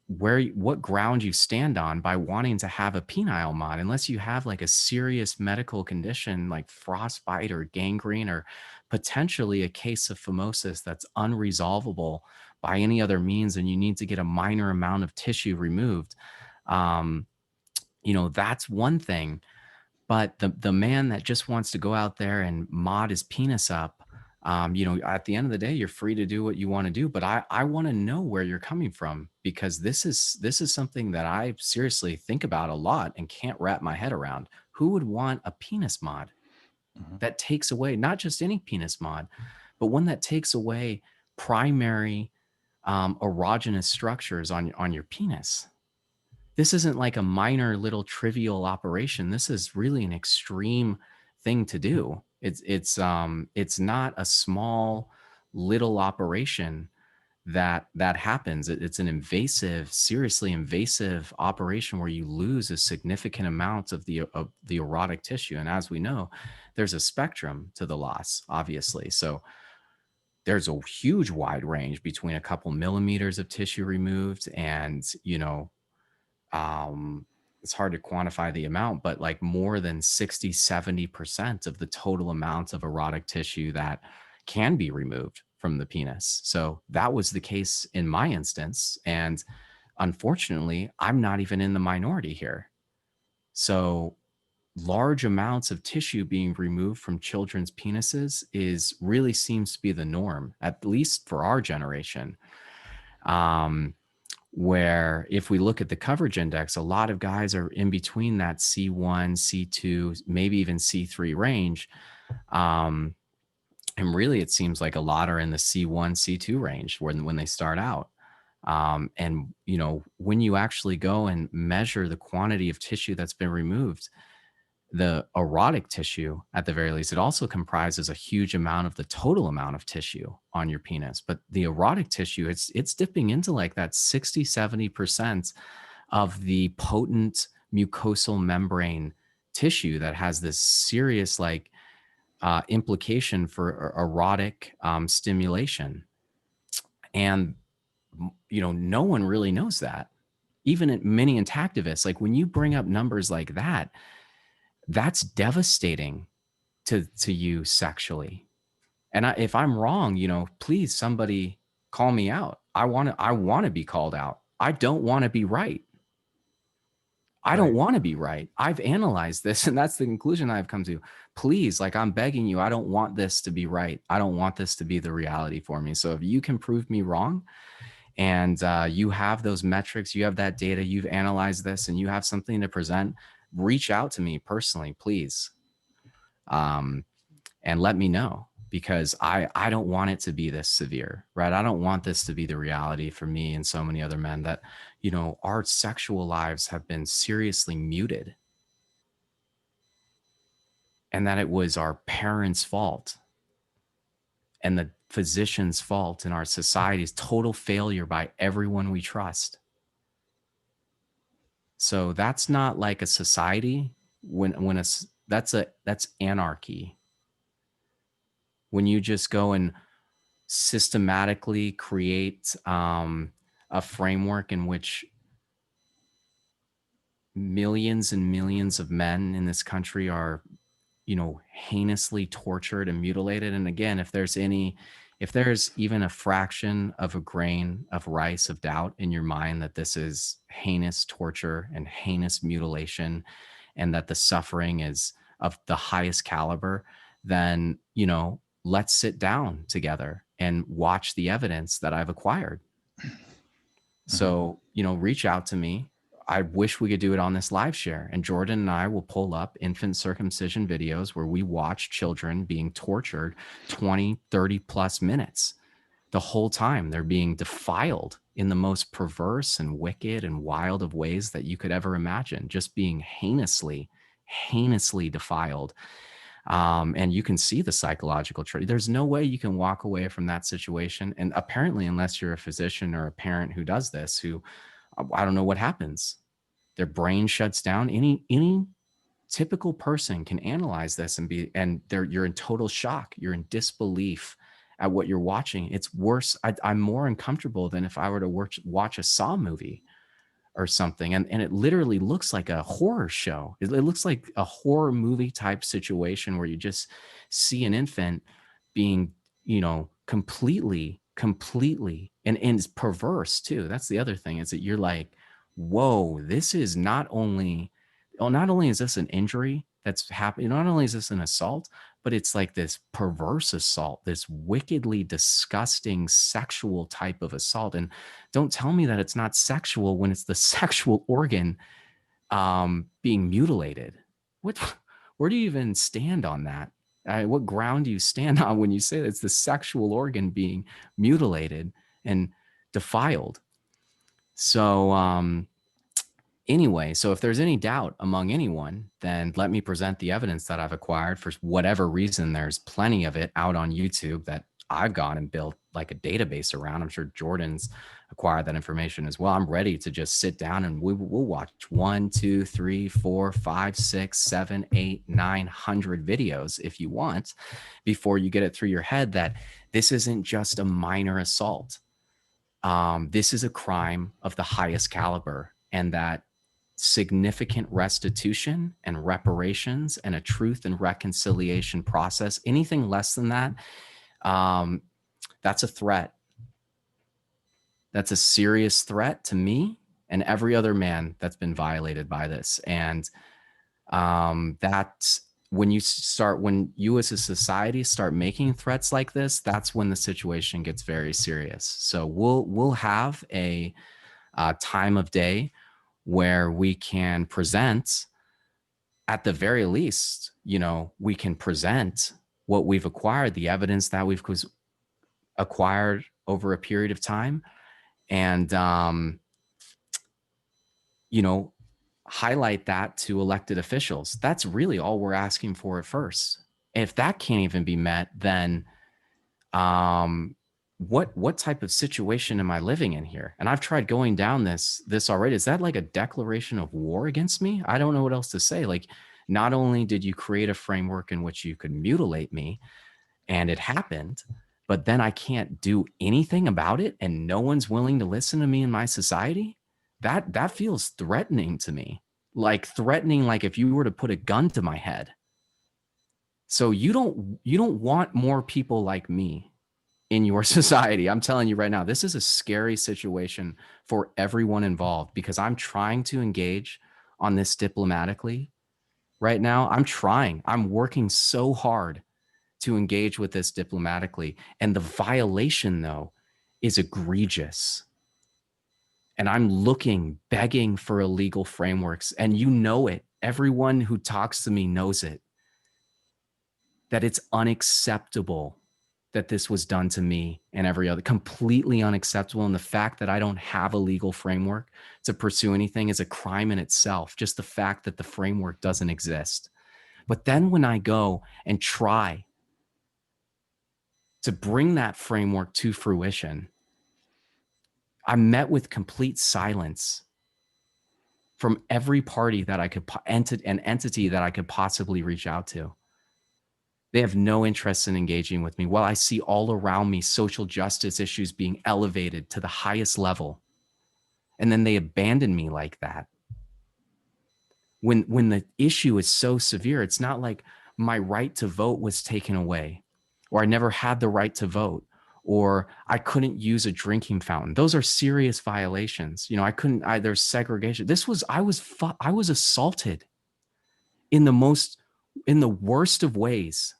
ground you stand on by wanting to have a penile mod, unless you have like a serious medical condition like frostbite or gangrene, or potentially a case of phimosis that's unresolvable by any other means, and you need to get a minor amount of tissue removed. Um, that's one thing. But the man that just wants to go out there and mod his penis up, at the end of the day, you're free to do what you want to do. But I want to know where you're coming from, because this is something that I seriously think about a lot and can't wrap my head around. Who would want a penis mod Hmm. that takes away, not just any penis mod, but one that takes away primary erogenous structures on your penis? This isn't like a minor little trivial operation. This is really an extreme thing to do. It's not a small little operation that happens. It's an invasive, seriously invasive operation where you lose a significant amount of the erotic tissue. And as we know, there's a spectrum to the loss, obviously. So there's a huge wide range between a couple millimeters of tissue removed and, um, it's hard to quantify the amount, but like more than 60, 70% of the total amount of erotic tissue that can be removed from the penis. So that was the case in my instance. And unfortunately, I'm not even in the minority here. So large amounts of tissue being removed from children's penises really seems to be the norm, at least for our generation. Um, where if we look at the coverage index, a lot of guys are in between that C1, C2, maybe even C3 range. Um, and really, it seems like a lot are in the C1, C2 range when they start out. And, when you actually go and measure the quantity of tissue that's been removed, the erotic tissue, at the very least, it also comprises a huge amount of the total amount of tissue on your penis. But the erotic tissue, it's dipping into like that 60, 70% of the potent mucosal membrane tissue that has this serious implication for erotic stimulation. And, no one really knows that. Even many intactivists, like when you bring up numbers like that, that's devastating to you sexually. And if I'm wrong, please somebody call me out. I want to be called out. I don't want to be right. I don't Right. want to be right. I've analyzed this, and that's the conclusion I've come to. Please, like, I'm begging you, I don't want this to be right. I don't want this to be the reality for me. So if you can prove me wrong, and you have those metrics, you have that data, you've analyzed this, and you have something to present, reach out to me personally, please, um, and let me know, because I don't want it to be this severe, right? I don't want this to be the reality for me and so many other men, that, our sexual lives have been seriously muted, and that it was our parents' fault and the physician's fault in our society's total failure by everyone we trust. So that's not like a society. That's anarchy. When you just go and systematically create a framework in which millions and millions of men in this country are, heinously tortured and mutilated. And again, if there's even a fraction of a grain of rice of doubt in your mind that this is heinous torture and heinous mutilation, and that the suffering is of the highest caliber, then, let's sit down together and watch the evidence that I've acquired. Mm-hmm. So, reach out to me. I wish we could do it on this live share, and Jordan and I will pull up infant circumcision videos where we watch children being tortured 20, 30 plus minutes. The whole time they're being defiled in the most perverse and wicked and wild of ways that you could ever imagine, just being heinously, heinously defiled. And you can see the psychological trait. There's no way you can walk away from that situation. And apparently, unless you're a physician or a parent who does this, who, I don't know what happens. Their brain shuts down. Any typical person can analyze this and you're in total shock. You're in disbelief at what you're watching. It's worse. I'm more uncomfortable than if I were to watch a Saw movie or something. And it literally looks like a horror show. It looks like a horror movie type situation where you just see an infant being, completely, and it's perverse too. That's the other thing, is that you're like, whoa, this is not only is this an injury that's happening, not only is this an assault, but it's like this perverse assault, this wickedly disgusting sexual type of assault. And don't tell me that it's not sexual when it's the sexual organ being mutilated. What, where do you even stand on that? What ground do you stand on when you say that it's the sexual organ being mutilated and defiled? So, anyway, so if there's any doubt among anyone, then let me present the evidence that I've acquired. For whatever reason, there's plenty of it out on YouTube that I've gone and built like a database around. I'm sure Jordan's acquired that information as well. I'm ready to just sit down and we'll watch 1, 2, 3, 4, 5, 6, 7, 8, 900 videos if you want, before you get it through your head that this isn't just a minor assault. This is a crime of the highest caliber, and that significant restitution and reparations and a truth and reconciliation process, anything less than that, that's a threat. That's a serious threat to me and every other man that's been violated by this. And that's when you as a society start making threats like this, that's when the situation gets very serious. So we'll have a time of day where we can present, at the very least, we can present what we've acquired, the evidence that we've acquired over a period of time, and highlight that to elected officials. That's really all we're asking for at first. If that can't even be met, then what type of situation am I living in here? And I've tried going down this already. Is that like a declaration of war against me? I don't know what else to say. Like, not only did you create a framework in which you could mutilate me, and it happened, but then I can't do anything about it, and no one's willing to listen to me in my society. That feels threatening to me. Like threatening, like if you were to put a gun to my head. So you don't want more people like me in your society. I'm telling you right now, this is a scary situation for everyone involved, because I'm trying to engage on this diplomatically right now. I'm working so hard to engage with this diplomatically. And the violation, though, is egregious. And I'm looking, begging for illegal frameworks. And you know it. Everyone who talks to me knows it, that it's unacceptable that this was done to me and every other, completely unacceptable. And the fact that I don't have a legal framework to pursue anything is a crime in itself, just the fact that the framework doesn't exist. But then when I go and try to bring that framework to fruition, I'm met with complete silence from every party that I could, an entity that I could possibly reach out to. They have no interest in engaging with me. While I see all around me social justice issues being elevated to the highest level, and then they abandon me like that. When the issue is so severe, it's not like my right to vote was taken away, or I never had the right to vote, or I couldn't use a drinking fountain. Those are serious violations. You know, there's segregation. I was assaulted in the worst of ways,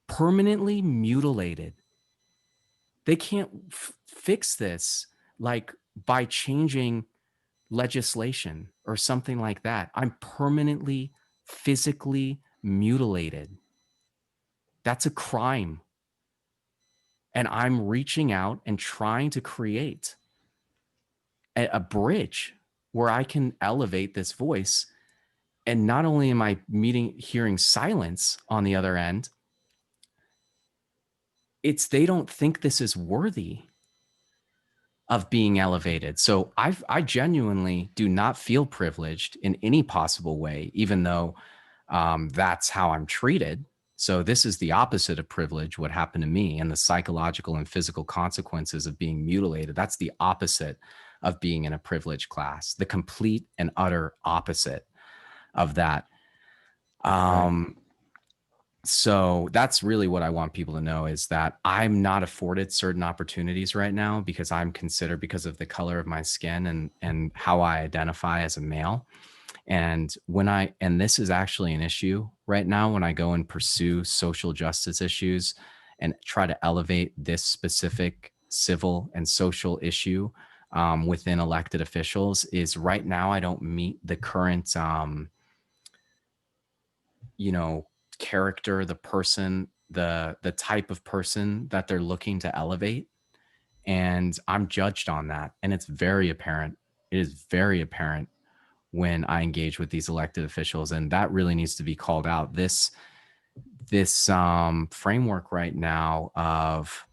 permanently mutilated. They can't fix this like by changing legislation or something like that. I'm permanently physically mutilated. That's a crime. And I'm reaching out and trying to create a bridge where I can elevate this voice. And not only am I hearing silence on the other end, it's they don't think this is worthy of being elevated. So I genuinely do not feel privileged in any possible way, even though that's how I'm treated. So this is the opposite of privilege, what happened to me, and the psychological and physical consequences of being mutilated. That's the opposite of being in a privileged class, the complete and utter opposite of that. Right. So that's really what I want people to know, is that I'm not afforded certain opportunities right now because I'm considered, because of the color of my skin and how I identify as a male. And this is actually an issue right now when I go and pursue social justice issues and try to elevate this specific civil and social issue within elected officials, is right now I don't meet the current, you know, character, the person, the type of person that they're looking to elevate. And I'm judged on that. And it's very apparent. It is very apparent when I engage with these elected officials, and that really needs to be called out. This framework right now of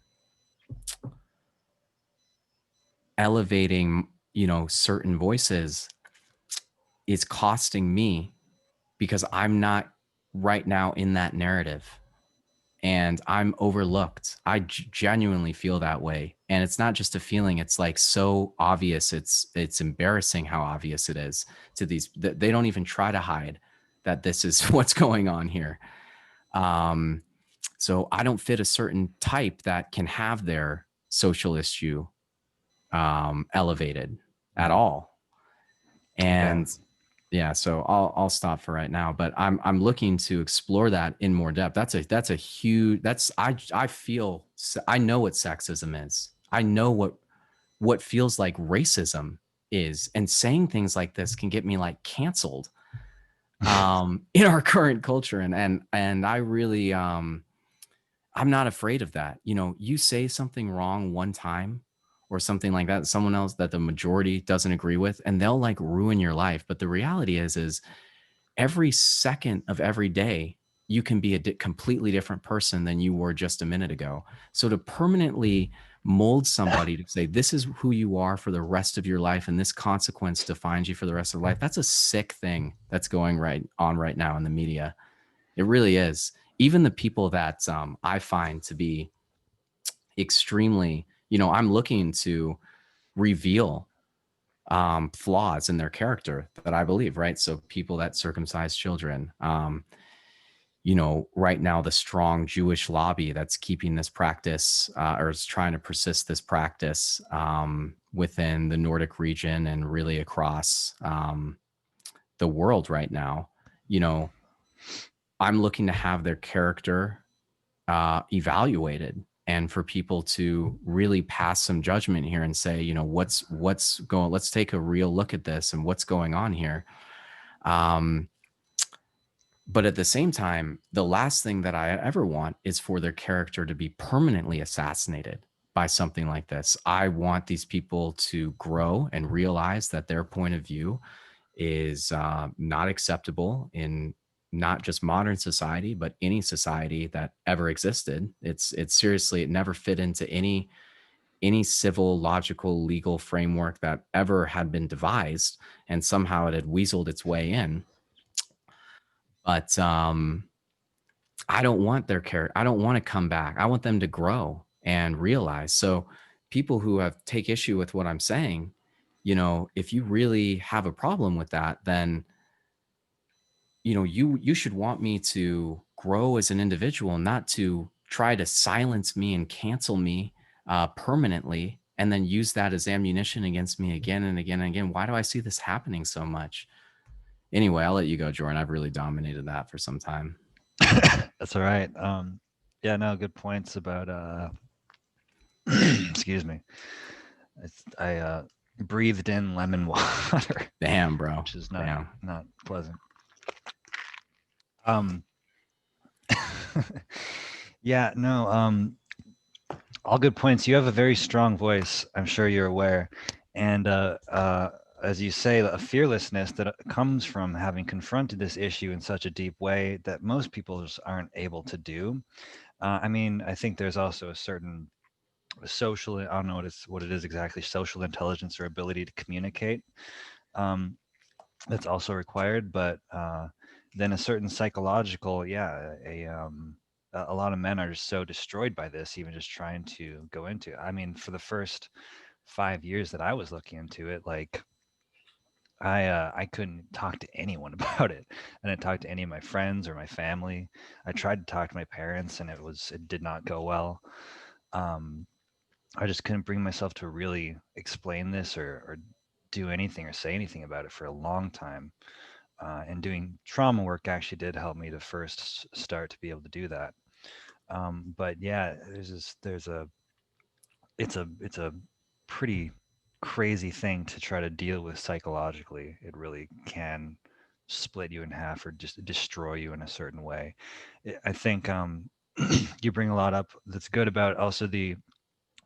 elevating, you know, certain voices is costing me, because I'm not right now in that narrative and I'm overlooked. I genuinely feel that way. And it's not just a feeling, it's like so obvious. It's embarrassing how obvious it is to these. They don't even try to hide that this is what's going on here. So I don't fit a certain type that can have their social issue elevated at Mm. all. Yeah. And yeah, so I'll stop for right now, but I'm looking to explore that in more depth. That's a huge, I feel, I know what sexism is. I know what feels like racism is, and saying things like this can get me like canceled in our current culture. And I really I'm not afraid of that. You know, you say something wrong one time or something like that, someone else that the majority doesn't agree with, and they'll like ruin your life. But the reality is every second of every day, you can be a completely different person than you were just a minute ago. So to permanently mold somebody to say, this is who you are for the rest of your life, and this consequence defines you for the rest of life, that's a sick thing that's going on right now in the media. It really is. Even the people that I find to be extremely, you know, I'm looking to reveal flaws in their character that I believe, right? So people that circumcise children, you know, right now the strong Jewish lobby that's keeping this practice or is trying to persist this practice within the Nordic region and really across the world right now. You know, I'm looking to have their character evaluated. and for people to really pass some judgment here and say, what's going, let's take a real look at this and what's going on here. Um, but at the same time, the last thing that I ever want is for their character to be permanently assassinated by something like this. I want these people to grow and realize that their point of view is not acceptable in not just modern society, but any society that ever existed. It's seriously, it never fit into any civil, logical, legal framework that ever had been devised, and somehow it had weaseled its way in. But I don't want their character. I don't want to come back. I want them to grow and realize. So people who have take issue with what I'm saying, if you really have a problem with that, then you should want me to grow as an individual, not to try to silence me and cancel me permanently, and then use that as ammunition against me again and again and again. Why do I see this happening so much? Anyway, I'll let you go, Jordan. I've really dominated that for some time. That's all right. Yeah, no, good points about excuse me. I breathed in lemon water, Damn, bro. which is Damn. not pleasant. Um, yeah, no, all good points. You have a very strong voice. I'm sure you're aware, and as you say, a fearlessness that comes from having confronted this issue in such a deep way that most people just aren't able to do. I mean, I think there's also a certain social, I don't know what it is exactly, social intelligence or ability to communicate, um, that's also required. But then a certain psychological, yeah, a lot of men are just so destroyed by this, even just trying to go into it. I mean, for the first 5 years that I was looking into it, like I couldn't talk to anyone about it. I didn't talk to any of my friends or my family. I tried to talk to my parents, and it did not go well. Um, I just couldn't bring myself to really explain this or do anything or say anything about it for a long time. And doing trauma work actually did help me to first start to be able to do that. But yeah, it's a pretty crazy thing to try to deal with psychologically. It really can split you in half or just destroy you in a certain way. I think you bring a lot up that's good about also the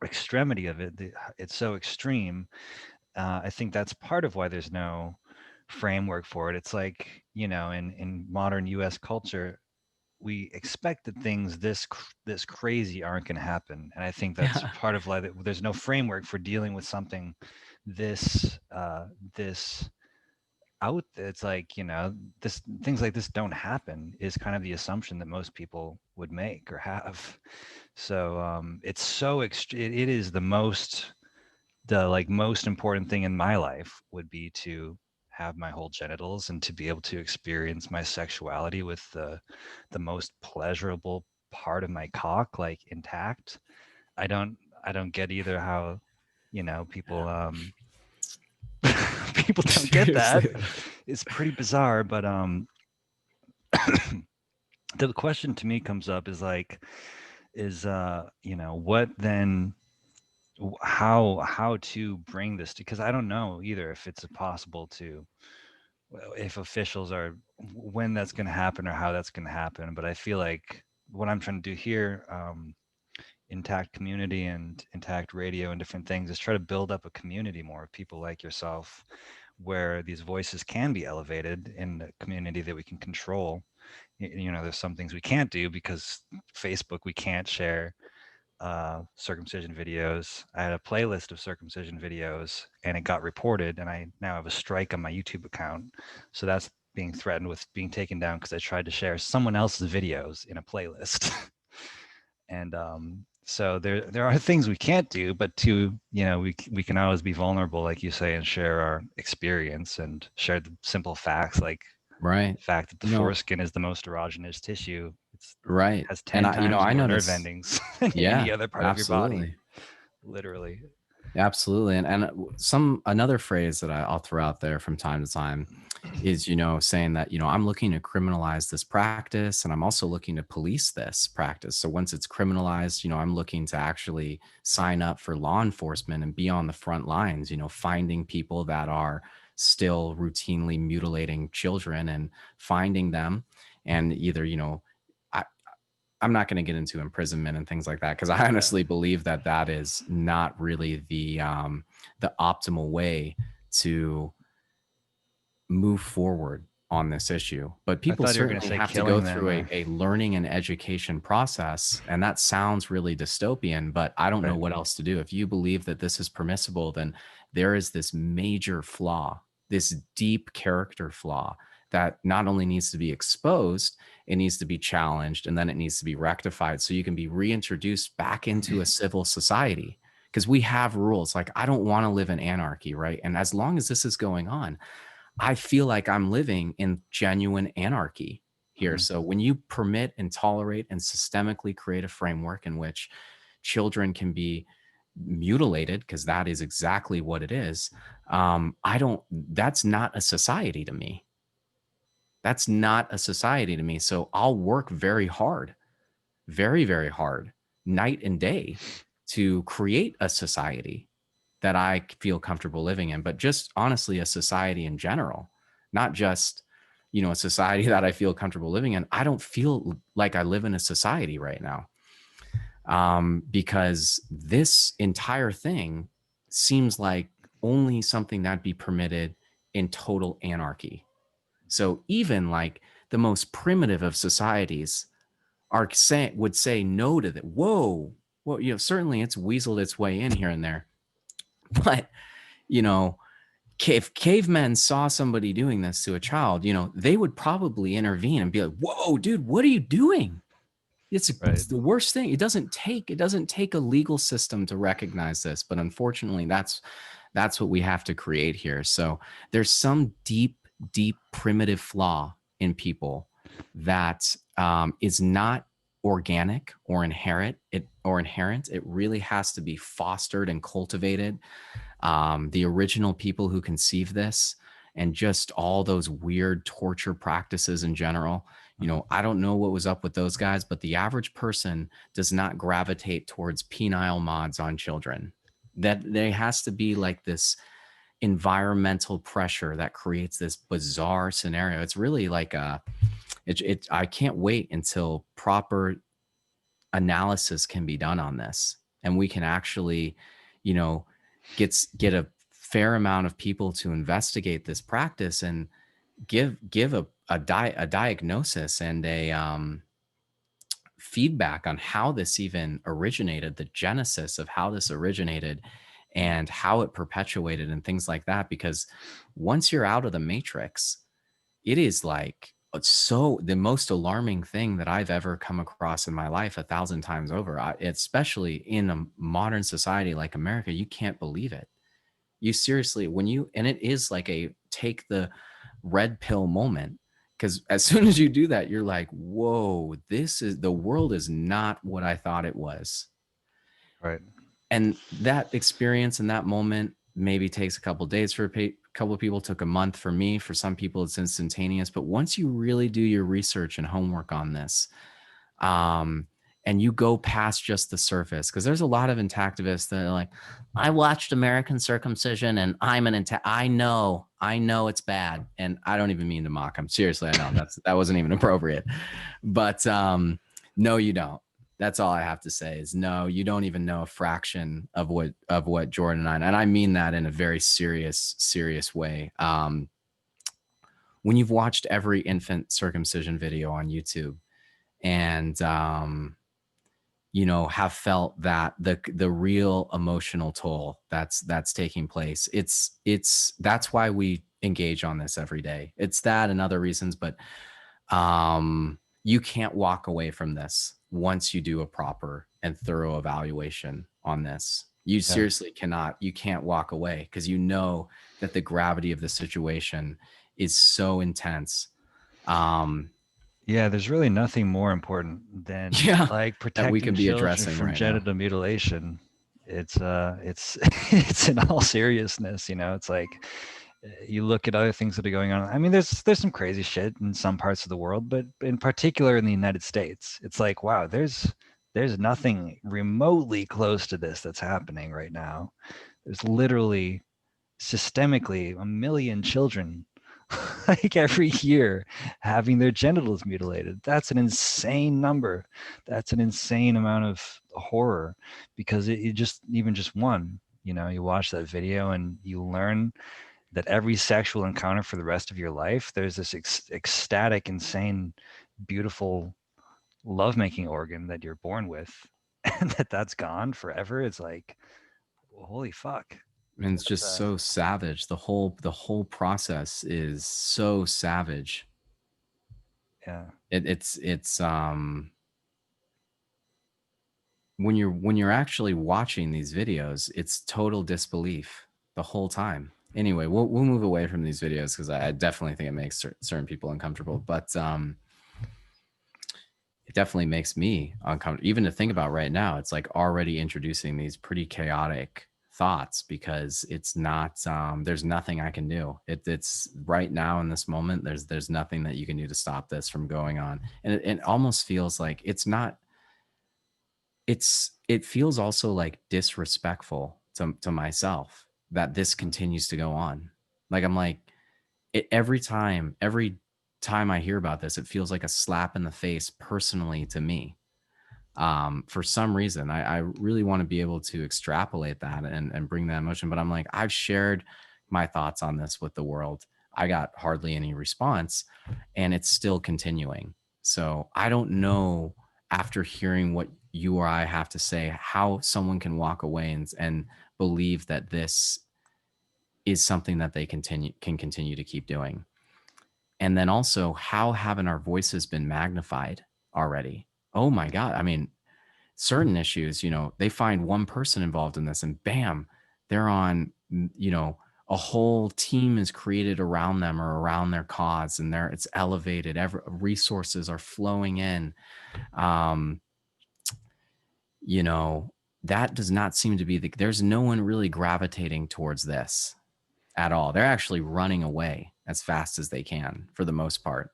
extremity of it. It's so extreme. I think that's part of why there's no framework for it. It's like, in modern U.S. culture, we expect that things this crazy aren't going to happen, and I think that's Yeah. part of why there's no framework for dealing with something this out. It's like, this things like this don't happen is kind of the assumption that most people would make or have. So it's so it is the like most important thing in my life would be to have my whole genitals and to be able to experience my sexuality with the most pleasurable part of my cock like intact. I don't get either how, people people don't get that. Seriously. It's pretty bizarre, but the question to me comes up is like, what then, how to bring this to, because I don't know either if it's possible to, well, if officials are, when that's going to happen or how that's going to happen. But I feel like what I'm trying to do here, intact community and intact radio and different things, is try to build up a community more of people like yourself, where these voices can be elevated in a community that we can control. There's some things we can't do because Facebook, we can't share circumcision videos. I had a playlist of circumcision videos, and it got reported, and I now have a strike on my YouTube account. So that's being threatened with being taken down because I tried to share someone else's videos in a playlist. And so there are things we can't do, but we can always be vulnerable, like you say, and share our experience and share the simple facts, like Right. the fact that the You know, foreskin is the most erogenous tissue. It right. has And 10 I times I more nerve notice, endings than any yeah, other part of your body, absolutely. literally. Absolutely. And some another phrase that I'll throw out there from time to time is, saying that, I'm looking to criminalize this practice, and I'm also looking to police this practice. So once it's criminalized, I'm looking to actually sign up for law enforcement and be on the front lines, finding people that are still routinely mutilating children and finding them, and either, I, I'm not going to get into imprisonment and things like that, because I Yeah. honestly believe that that is not really the optimal way to move forward on this issue. But I people thought you were going to certainly say have to go killing them through or a learning and education process. And that sounds really dystopian, but I don't know right. what else to do. If you believe that this is permissible, then there is this major flaw, this deep character flaw that not only needs to be exposed, it needs to be challenged, and then it needs to be rectified so you can be reintroduced back into a civil society. Because we have rules. Like, I don't want to live in anarchy, right? And as long as this is going on, I feel like I'm living in genuine anarchy here. Mhm. So when you permit and tolerate and systemically create a framework in which children can be mutilated, because that is exactly what it is, that's not a society to me. That's not a society to me. So I'll work very hard, very, very hard, night and day, to create a society that I feel comfortable living in, but just honestly, a society in general, not just, a society that I feel comfortable living in. I don't feel like I live in a society right now, because this entire thing seems like only something that'd be permitted in total anarchy. So even like the most primitive of societies would say no to that. Whoa, well, certainly it's weaseled its way in here and there, but you know, if cavemen saw somebody doing this to a child, they would probably intervene and be like, "Whoa, dude, what are you doing? It's Right. the worst thing." It doesn't take a legal system to recognize this, but unfortunately, that's what we have to create here. So there's some deep, deep primitive flaw in people that is not organic or inherent. It really has to be fostered and cultivated. The original people who conceived this, and just all those weird torture practices in general, Mhm. I don't know what was up with those guys, but the average person does not gravitate towards penile mods on children. That there has to be like this environmental pressure that creates this bizarre scenario. It's really like I can't wait until proper analysis can be done on this, and we can actually, you know, get a fair amount of people to investigate this practice and give a diagnosis and a feedback on how this even originated, the genesis of how this originated, and how it perpetuated and things like that. Because once you're out of the matrix, it is like so the most alarming thing that I've ever come across in my life, 1,000 times over. Especially in a modern society like America, you can't believe it. You seriously, and it is like a take the red pill moment, because as soon as you do that, you're like, whoa, the world is not what I thought it was. Right. And that experience in that moment maybe takes a couple of days for a couple of people, took a month for me. For some people, it's instantaneous. But once you really do your research and homework on this, um, and you go past just the surface, because there's a lot of intactivists that are like, I watched American Circumcision and I know it's bad. And I don't even mean to mock them. Seriously, I know that wasn't even appropriate. But no, you don't. That's all I have to say is no, you don't even know a fraction of what Jordan and I mean that in a very serious way. When you've watched every infant circumcision video on YouTube, and have felt that the real emotional toll that's taking place, that's why we engage on this every day. It's that and other reasons, but you can't walk away from this once you do a proper and thorough evaluation on this. You Yeah. seriously cannot. You can't walk away, because you know that the gravity of the situation is so intense. Um, Yeah, there's really nothing more important than yeah, like that we protecting can be children addressing from right now. genital mutilation. It's it's in all seriousness, it's like You look at other things that are going on. I mean, there's some crazy shit in some parts of the world, but in particular in the United States, it's like, wow, there's nothing remotely close to this that's happening right now. There's literally systemically a million children like every year having their genitals mutilated. That's an insane number. That's an insane amount of horror because it just even just one, you watch that video and you learn that every sexual encounter for the rest of your life, there's this ecstatic, insane, beautiful lovemaking organ that you're born with, and that's gone forever. It's like, holy fuck. And it's That's just so savage. The whole process is so savage. yeah, It's when you're actually watching these videos, it's total disbelief the whole time. Anyway, we'll move away from these videos because I definitely think it makes certain people uncomfortable. But it definitely makes me uncomfortable. Even to think about right now, it's like already introducing these pretty chaotic thoughts because it's not there's nothing I can do. It's right now in this moment, there's nothing that you can do to stop this from going on. And it almost feels like it's not it feels also like disrespectful to myself that this continues to go on. Like I'm like every time I hear about this, it feels like a slap in the face personally to me. For some reason, I really want to be able to extrapolate that and bring that emotion. But I'm like, I've shared my thoughts on this with the world. I got hardly any response, and it's still continuing. So I don't know, after hearing what you or I have to say, how someone can walk away and believe that this is something that they can continue to keep doing. And then also, how haven't our voices been magnified already? Oh my God. I mean, certain issues, they find one person involved in this and bam, they're on, a whole team is created around them or around their cause, and it's elevated. Resources are flowing in. Um, you know, that does not seem to be there's no one really gravitating towards this at all. They're actually running away as fast as they can for the most part.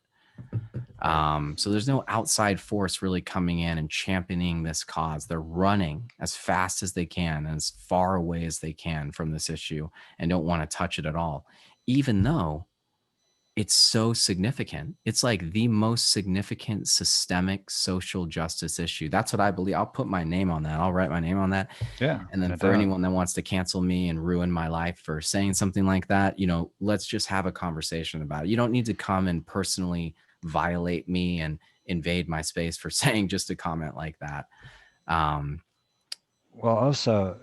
right. So there's no outside force really coming in and championing this cause. They're running as fast as they can and as far away as they can from this issue and don't want to touch it at all, even though it's so significant. It's like the most significant systemic social justice issue. That's what I believe. I'll put my name on that. I'll write my name on that. Yeah, And then no for doubt. anyone that wants to cancel me and ruin my life for saying something like that, let's just have a conversation about it. You don't need to come and personally violate me and invade my space for saying just a comment like that. Um, Well, also,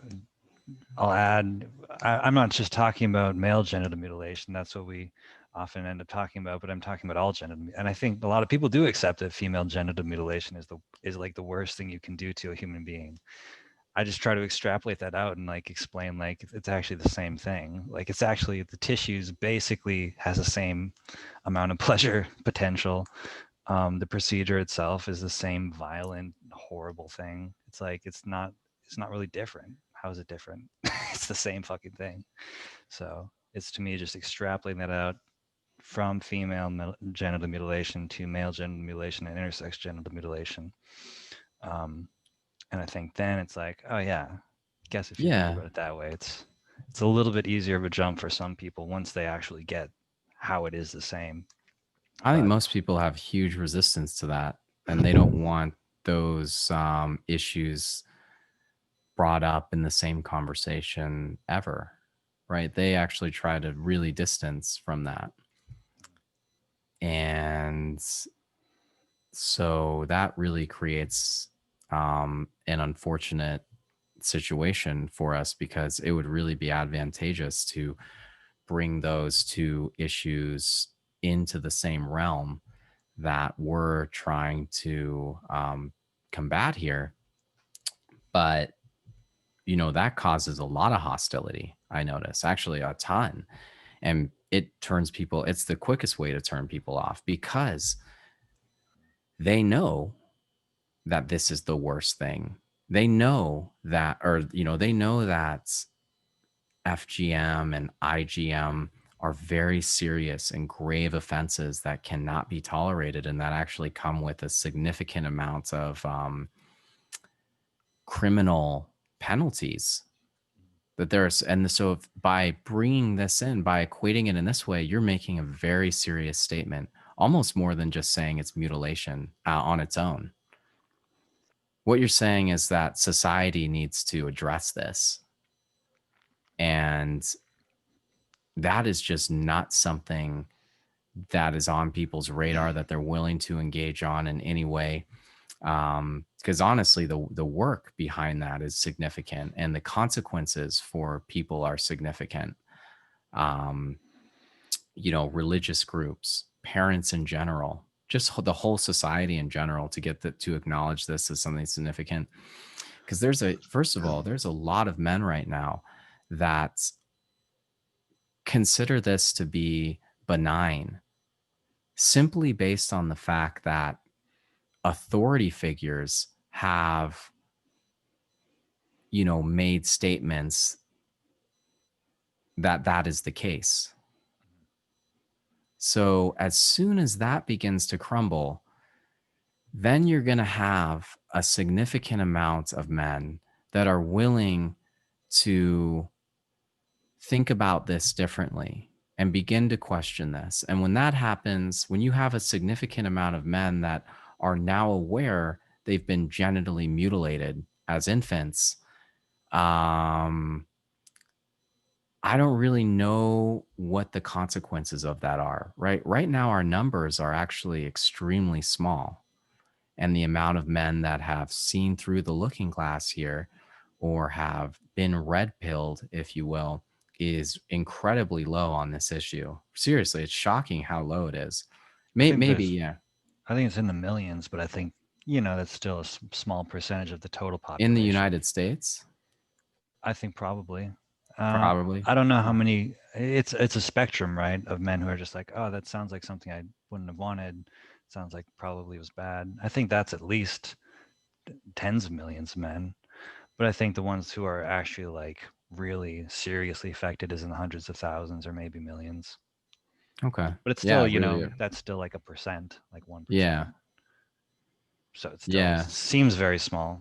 I'll add, I'm not just talking about male genital mutilation. That's what we often end up talking about, but I'm talking about all genital. And I think a lot of people do accept that female genital mutilation is like the worst thing you can do to a human being. I just try to extrapolate that out and like explain like it's actually the same thing. Like it's actually the tissues basically has the same amount of pleasure potential. The procedure itself is the same violent, horrible thing. It's like it's not really different. How is it different? It's the same fucking thing. So it's to me just extrapolating that out from female genital mutilation to male genital mutilation and intersex genital mutilation. Um, and I think then it's like, oh yeah, I guess if you think yeah, about it that way, it's a little bit easier of a jump for some people once they actually get how it is the same. I think But most people have huge resistance to that, and they don't want those issues brought up in the same conversation ever, right? They actually try to really distance from that. And so that really creates an unfortunate situation for us because it would really be advantageous to bring those two issues into the same realm that we're trying to combat here. But that causes a lot of hostility. I notice actually a ton. And it turns people, it's the quickest way to turn people off because they know that this is the worst thing. They know that, or, they know that FGM and IGM are very serious and grave offenses that cannot be tolerated, and that actually come with a significant amount of criminal penalties. That there's, and so if, by bringing this in, by equating it in this way, you're making a very serious statement, almost more than just saying it's mutilation on its own. What you're saying is that society needs to address this, and that is just not something that is on people's radar that they're willing to engage on in any way. Because honestly, the work behind that is significant, and the consequences for people are significant. Um, Religious groups, parents in general, just the whole society in general, to get to acknowledge this as something significant. Because first of all, there's a lot of men right now that consider this to be benign, simply based on the fact that authority figures have, made statements that that is the case. So as soon as that begins to crumble, then you're going to have a significant amount of men that are willing to think about this differently and begin to question this. And when that happens, when you have a significant amount of men that are now aware they've been genitally mutilated as infants, I don't really know what the consequences of that are. Right now, our numbers are actually extremely small, and the amount of men that have seen through the looking glass here, or have been red pilled, if you will, is incredibly low on this issue. Seriously, it's shocking how low it is. I think Maybe, there's, yeah. I think it's in the millions, but I think, that's still a small percentage of the total In the population. United States, I think probably. probably. I don't know how Yeah. many. It's a spectrum, right, of men who are just like, oh, that sounds like something I wouldn't have wanted. Sounds like probably was bad. I think that's at least tens of millions of men. But I think the ones who are actually like really seriously affected is in the hundreds of thousands or maybe millions. Okay. But it's Yeah, still, really. that's still like a percent, like 1%. Yeah. So it still Yeah. seems very small.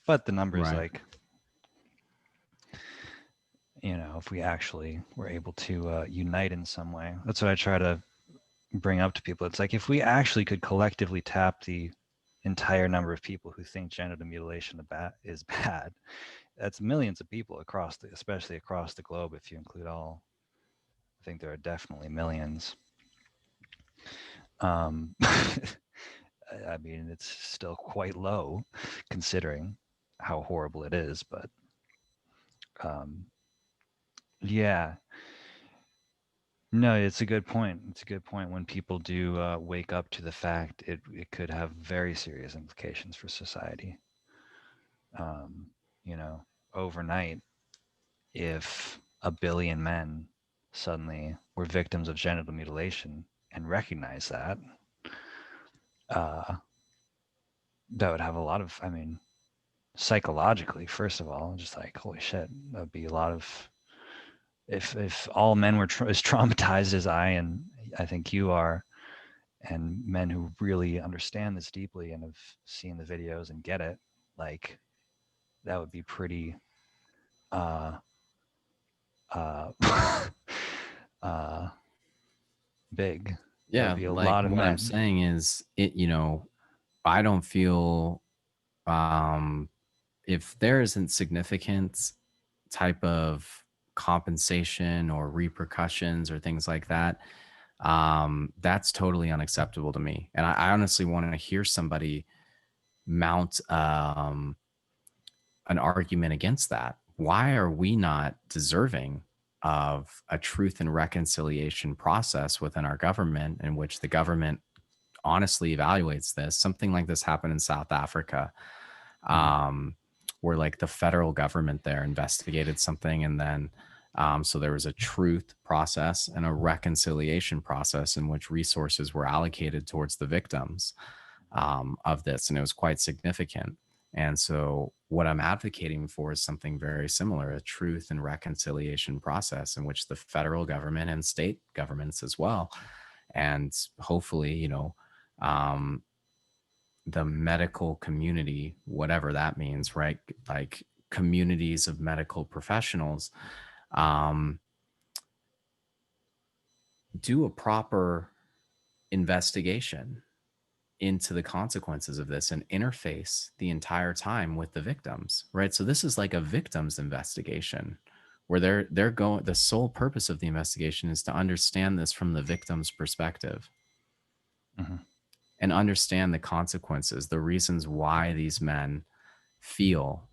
But the numbers, Right. like, if we actually were able to unite in some way, that's what I try to bring up to people. It's like if we actually could collectively tap the entire number of people who think genital mutilation is bad, that's millions of people especially across the globe. If you include all, I think there are definitely millions. I mean, it's still quite low considering how horrible it is, but um, yeah, no, it's a good point. It's a good point. When people do wake up to the fact, it could have very serious implications for society. Um, you know, overnight, if a billion men suddenly were victims of genital mutilation and recognize that, uh, that would have a lot of, I mean, psychologically, first of all, just like, holy shit, that would be a lot of, if all men were as traumatized as and I think you are, and men who really understand this deeply and have seen the videos and get it, like, that would be pretty uh uh uh big. That would Yeah. be a Like lot of what I'm men. saying is, I don't feel, um, if there isn't significant type of compensation or repercussions or things like that, that's totally unacceptable to me. And I honestly want to hear somebody mount an argument against that. Why are we not deserving of a truth and reconciliation process within our government, in which the government honestly evaluates this? Something like this happened in South Africa, Mm. um, where like the federal government there investigated something, and then so there was a truth process and a reconciliation process in which resources were allocated towards the victims of this, and it was quite significant. And so what I'm advocating for is something very similar, a truth and reconciliation process in which the federal government and state governments as well, and hopefully, um, the medical community, whatever that means, right? Like communities of medical professionals, um, do a proper investigation into the consequences of this and interface the entire time with the victims, right? So this is like a victims investigation where they're going, the sole purpose of the investigation is to understand this from the victim's perspective Hmm. and understand the consequences, the reasons why these men feel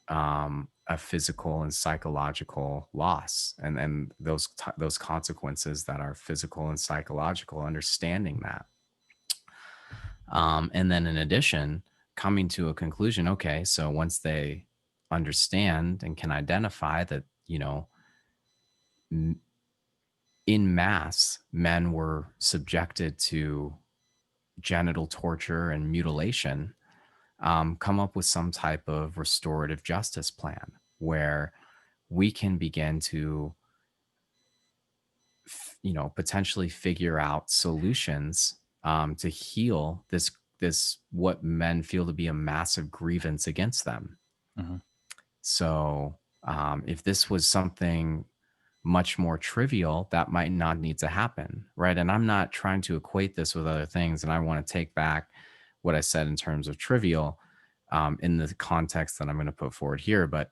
a physical and psychological loss, and those consequences that are physical and psychological, understanding that. And then in addition, coming to a conclusion, okay, so once they understand and can identify that, in mass, men were subjected to genital torture and mutilation, come up with some type of restorative justice plan where we can begin to, potentially figure out solutions to heal this what men feel to be a massive grievance against them. Hmm. So if this was something much more trivial, that might not need to happen, right? And I'm not trying to equate this with other things, and I want to take back what I said in terms of trivial in the context that I'm going to put forward here. But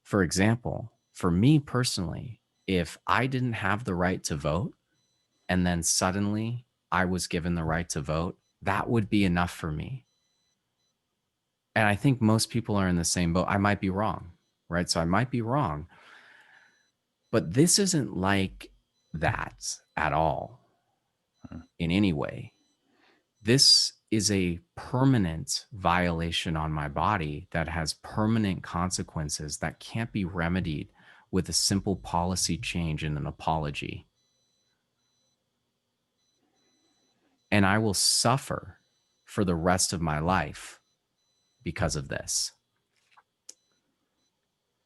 for example, for me personally, if I didn't have the right to vote and then suddenly I was given the right to vote, that would be enough for me. And I think most people are in the same boat. I might be wrong, right? So I might be wrong, but this isn't like that at all in any way. This is a permanent violation on my body that has permanent consequences that can't be remedied with a simple policy change and an apology. And I will suffer for the rest of my life because of this.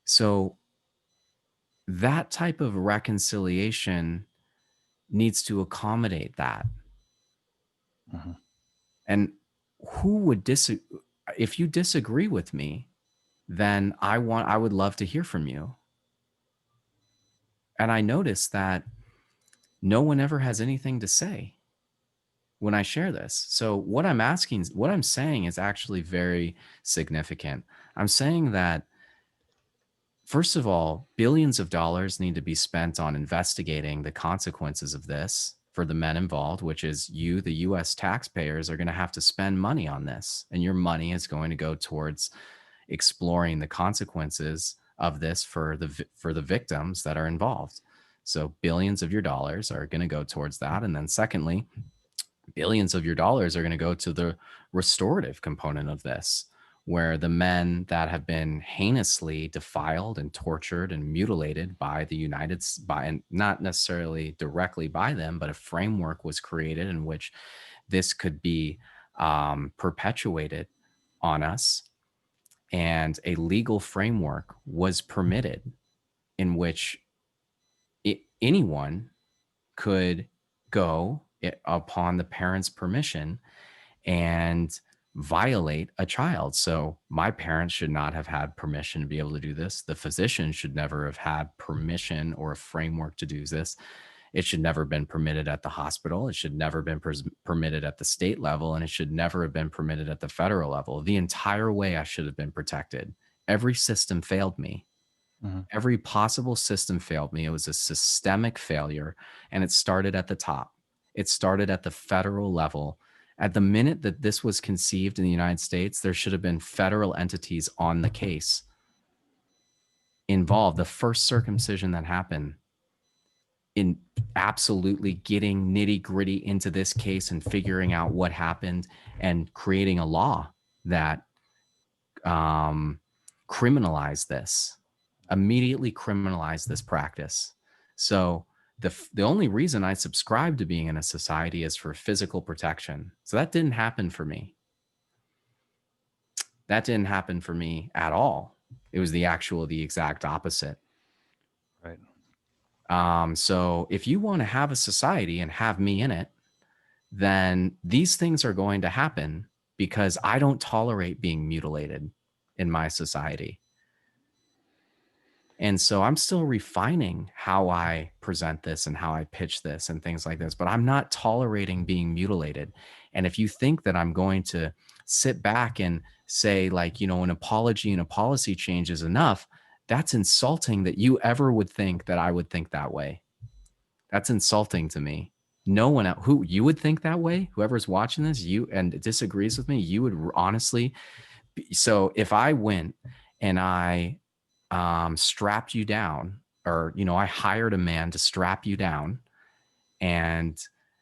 So that type of reconciliation needs to accommodate that. Hmm. And who would if you disagree with me, then I would love to hear from you. And I noticed that no one ever has anything to say when I share this. So what I'm saying is actually very significant. I'm saying that, first of all, billions of dollars need to be spent on investigating the consequences of this for the men involved, which is you, the US taxpayers, are going to have to spend money on this. And your money is going to go towards exploring the consequences of this for the victims that are involved. So billions of your dollars are going to go towards that. And then secondly, billions of your dollars are going to go to the restorative component of this, where the men that have been heinously defiled and tortured and mutilated by and not necessarily directly by them, but a framework was created in which this could be perpetuated on us, and a legal framework was permitted in which anyone could go upon the parents' permission and violate a child. So my parents should not have had permission to be able to do this. The physician should never have had permission or a framework to do this. It should never have been permitted at the hospital. It should never have been permitted at the state level, and it should never have been permitted at the federal level. The entire way I should have been protected. Every system failed me. Hmm. Every possible system failed me. It was a systemic failure, and it started at the top. It started at the federal level. At the minute that this was conceived in the United States, there should have been federal entities on the case involved. The first circumcision that happened, in absolutely getting nitty gritty into this case and figuring out what happened and creating a law that criminalized this, immediately criminalized this practice. So the only reason I subscribe to being in a society is for physical protection. So that didn't happen for me. That didn't happen for me at all. It was the exact opposite. Right. So if you want to have a society and have me in it, then these things are going to happen because I don't tolerate being mutilated in my society. And so I'm still refining how I present this and how I pitch this and things like this, but I'm not tolerating being mutilated. And if you think that I'm going to sit back and say, like, you know, an apology and a policy change is enough, that's insulting that you ever would think that I would think that way. That's insulting to me. No one else, who you would think that way, whoever's watching this, you and disagrees with me, you would honestly. So if I went and I strapped you down, or, you know, I hired a man to strap you down and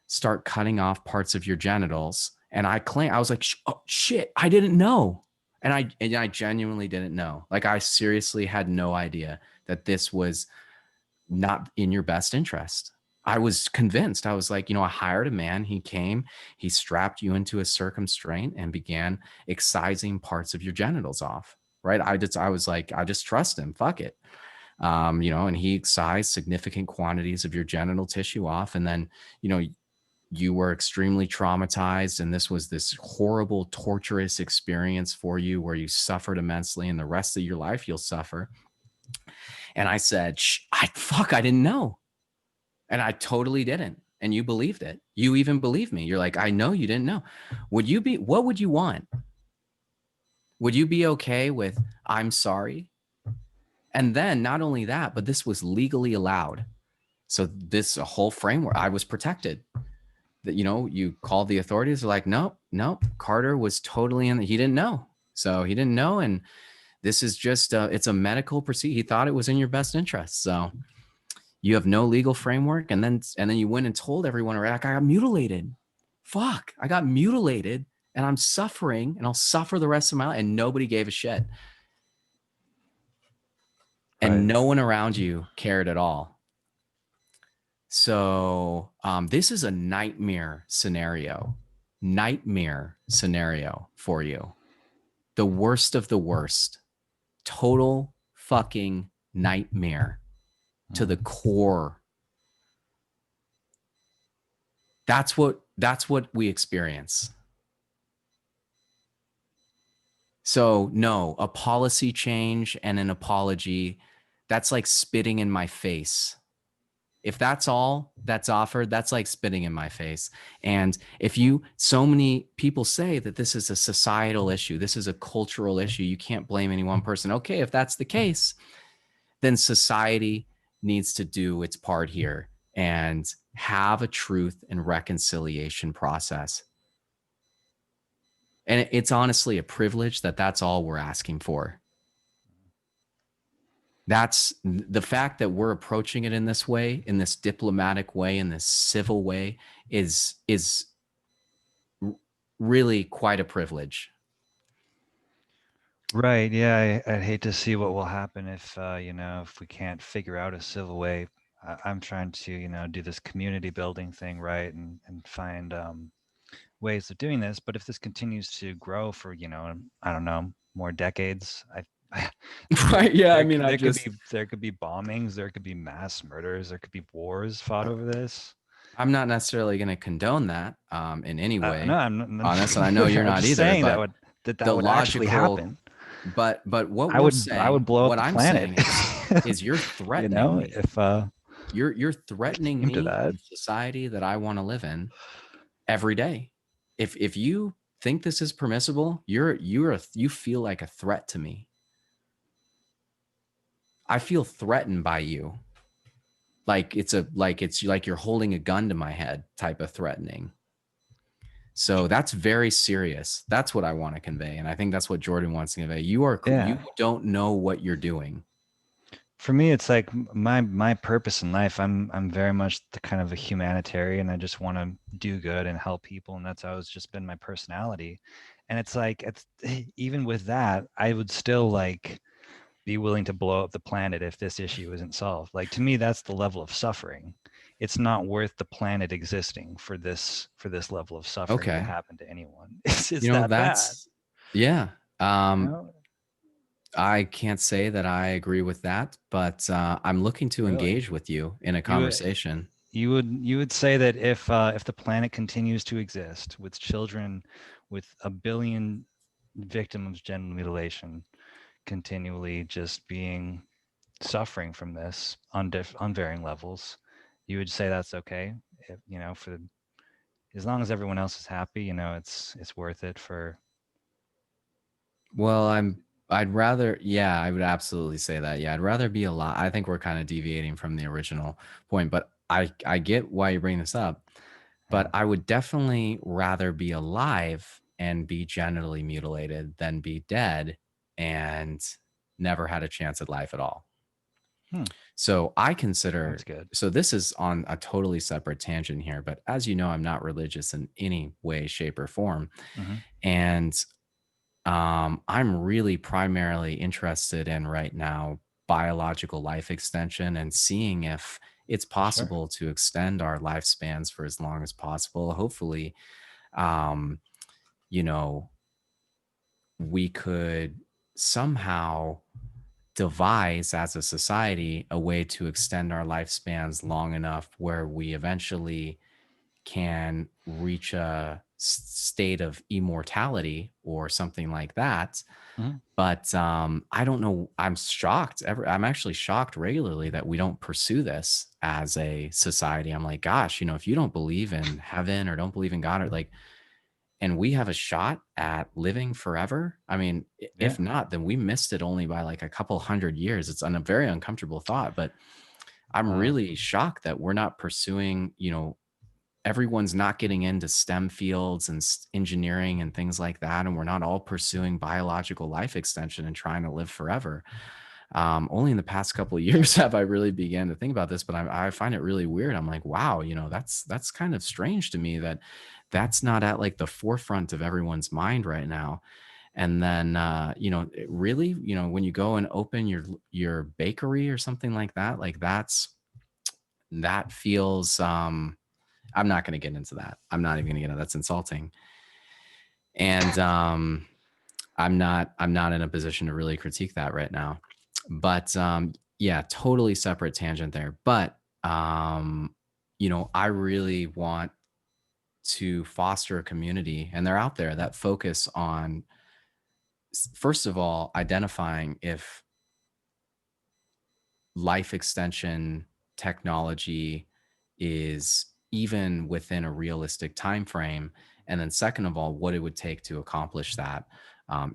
start cutting off parts of your genitals, and I was like, oh, shit, I didn't know. And I genuinely didn't know. Like, I seriously had no idea that this was not in your best interest. I was convinced. I was like, you know, I hired a man. He came, he strapped you into a circumstraint and began excising parts of your genitals off. Right. I was like, I just trust him. Fuck it. You know, and he excised significant quantities of your genital tissue off. And then, you know, you were extremely traumatized. And this was this horrible, torturous experience for you where you suffered immensely, and the rest of your life you'll suffer. And I said, I didn't know. And I totally didn't. And you believed it. You even believed me. You're like, I know you didn't know. What would you want? Would you be okay with, I'm sorry? And then not only that, but this was legally allowed. So this a whole framework, I was protected. That, you know, you called the authorities, they're like, nope, Carter was totally he didn't know. So he didn't know. And this is just, it's a medical procedure. He thought it was in your best interest. So you have no legal framework. And then you went and told everyone, like, I got mutilated. Fuck, I got mutilated and I'm suffering and I'll suffer the rest of my life. And nobody gave a shit. And Right. no one around you cared at all. So this is a nightmare scenario for you. The worst of the worst. Total fucking nightmare to the core. That's what we experience. So no, a policy change and an apology, that's like spitting in my face. If that's all that's offered, that's like spitting in my face. And so many people say that this is a societal issue, this is a cultural issue, you can't blame any one person. Okay, if that's the case, then society needs to do its part here and have a truth and reconciliation process. And it's honestly a privilege that that's all we're asking for. That's the fact that we're approaching it in this way, in this diplomatic way, in this civil way, is really quite a privilege. Right. Yeah. I'd hate to see what will happen if, if we can't figure out a civil way. I'm trying to, do this community building thing, right, and find ways of doing this. But if this continues to grow for, I don't know, more decades, Right? Yeah. I mean, there could be bombings, there could be mass murders, there could be wars fought over this. I'm not necessarily going to condone that in any way, No, I'm not, honest, and I know you're I'm not just either. saying But that the would actually logical, happen. but what I would blow up what the I'm planet. saying is you're threatening me. If You're threatening came to me that. and the society that I want to live in every day. If you think this is permissible, you feel like a threat to me. I feel threatened by you. Like it's like you're holding a gun to my head type of threatening. So that's very serious. That's what I want to convey. And I think that's what Jordan wants to convey. You don't know what you're doing. For me, it's like my purpose in life. I'm very much the kind of a humanitarian. I just want to do good and help people, and that's always just been my personality. And it's like even with that, I would still like be willing to blow up the planet if this issue isn't solved. Like, to me, that's the level of suffering. It's not worth the planet existing for this level of suffering to Okay. happen to anyone. It's You know, that bad. yeah. Um, No, I can't say that I agree with that, but I'm looking to really. engage with you in a You conversation. you would say that if the planet continues to exist with children, with a billion victims of genital mutilation continually just being suffering from this on varying levels, you would say that's okay. If, for as long as everyone else is happy, it's worth it for. Well, I'd rather, yeah, I would absolutely say that. Yeah, I'd rather be alive. I think we're kind of deviating from the original point, but I get why you bring this up. Yeah. But I would definitely rather be alive and be genitally mutilated than be dead and never had a chance at life at all. Hmm. So I That's consider, good. so this is on a totally separate tangent here, but as you know, I'm not religious in any way, shape, or form. Hmm. And I'm really primarily interested in right now biological life extension and seeing if it's Sure. possible to extend our lifespans for as long as possible. Hopefully, um, you know, we could somehow devise as a society a way to extend our lifespans long enough where we eventually can reach a state of immortality or something like that. Hmm. But I don't know. I'm actually shocked regularly that we don't pursue this as a society. I'm like, gosh, if you don't believe in heaven or don't believe in God, or like, and we have a shot at living forever. I mean, Yeah. if not, then we missed it only by like a couple hundred years. It's a very uncomfortable thought, but I'm Wow. really shocked that we're not pursuing, everyone's not getting into STEM fields and engineering and things like that. And we're not all pursuing biological life extension and trying to live forever. Only in the past couple of years have I really began to think about this, but I find it really weird. I'm like, wow, that's kind of strange to me that that's not at like the forefront of everyone's mind right now. And then, really, when you go and open your bakery or something like that feels, I'm not going to get into that. I'm not even going to get into that's insulting. And I'm not in a position to really critique that right now. But yeah, totally separate tangent there. But I really want to foster a community, and they're out there that focus on first of all identifying if life extension technology is even within a realistic time frame, and then second of all what it would take to accomplish that,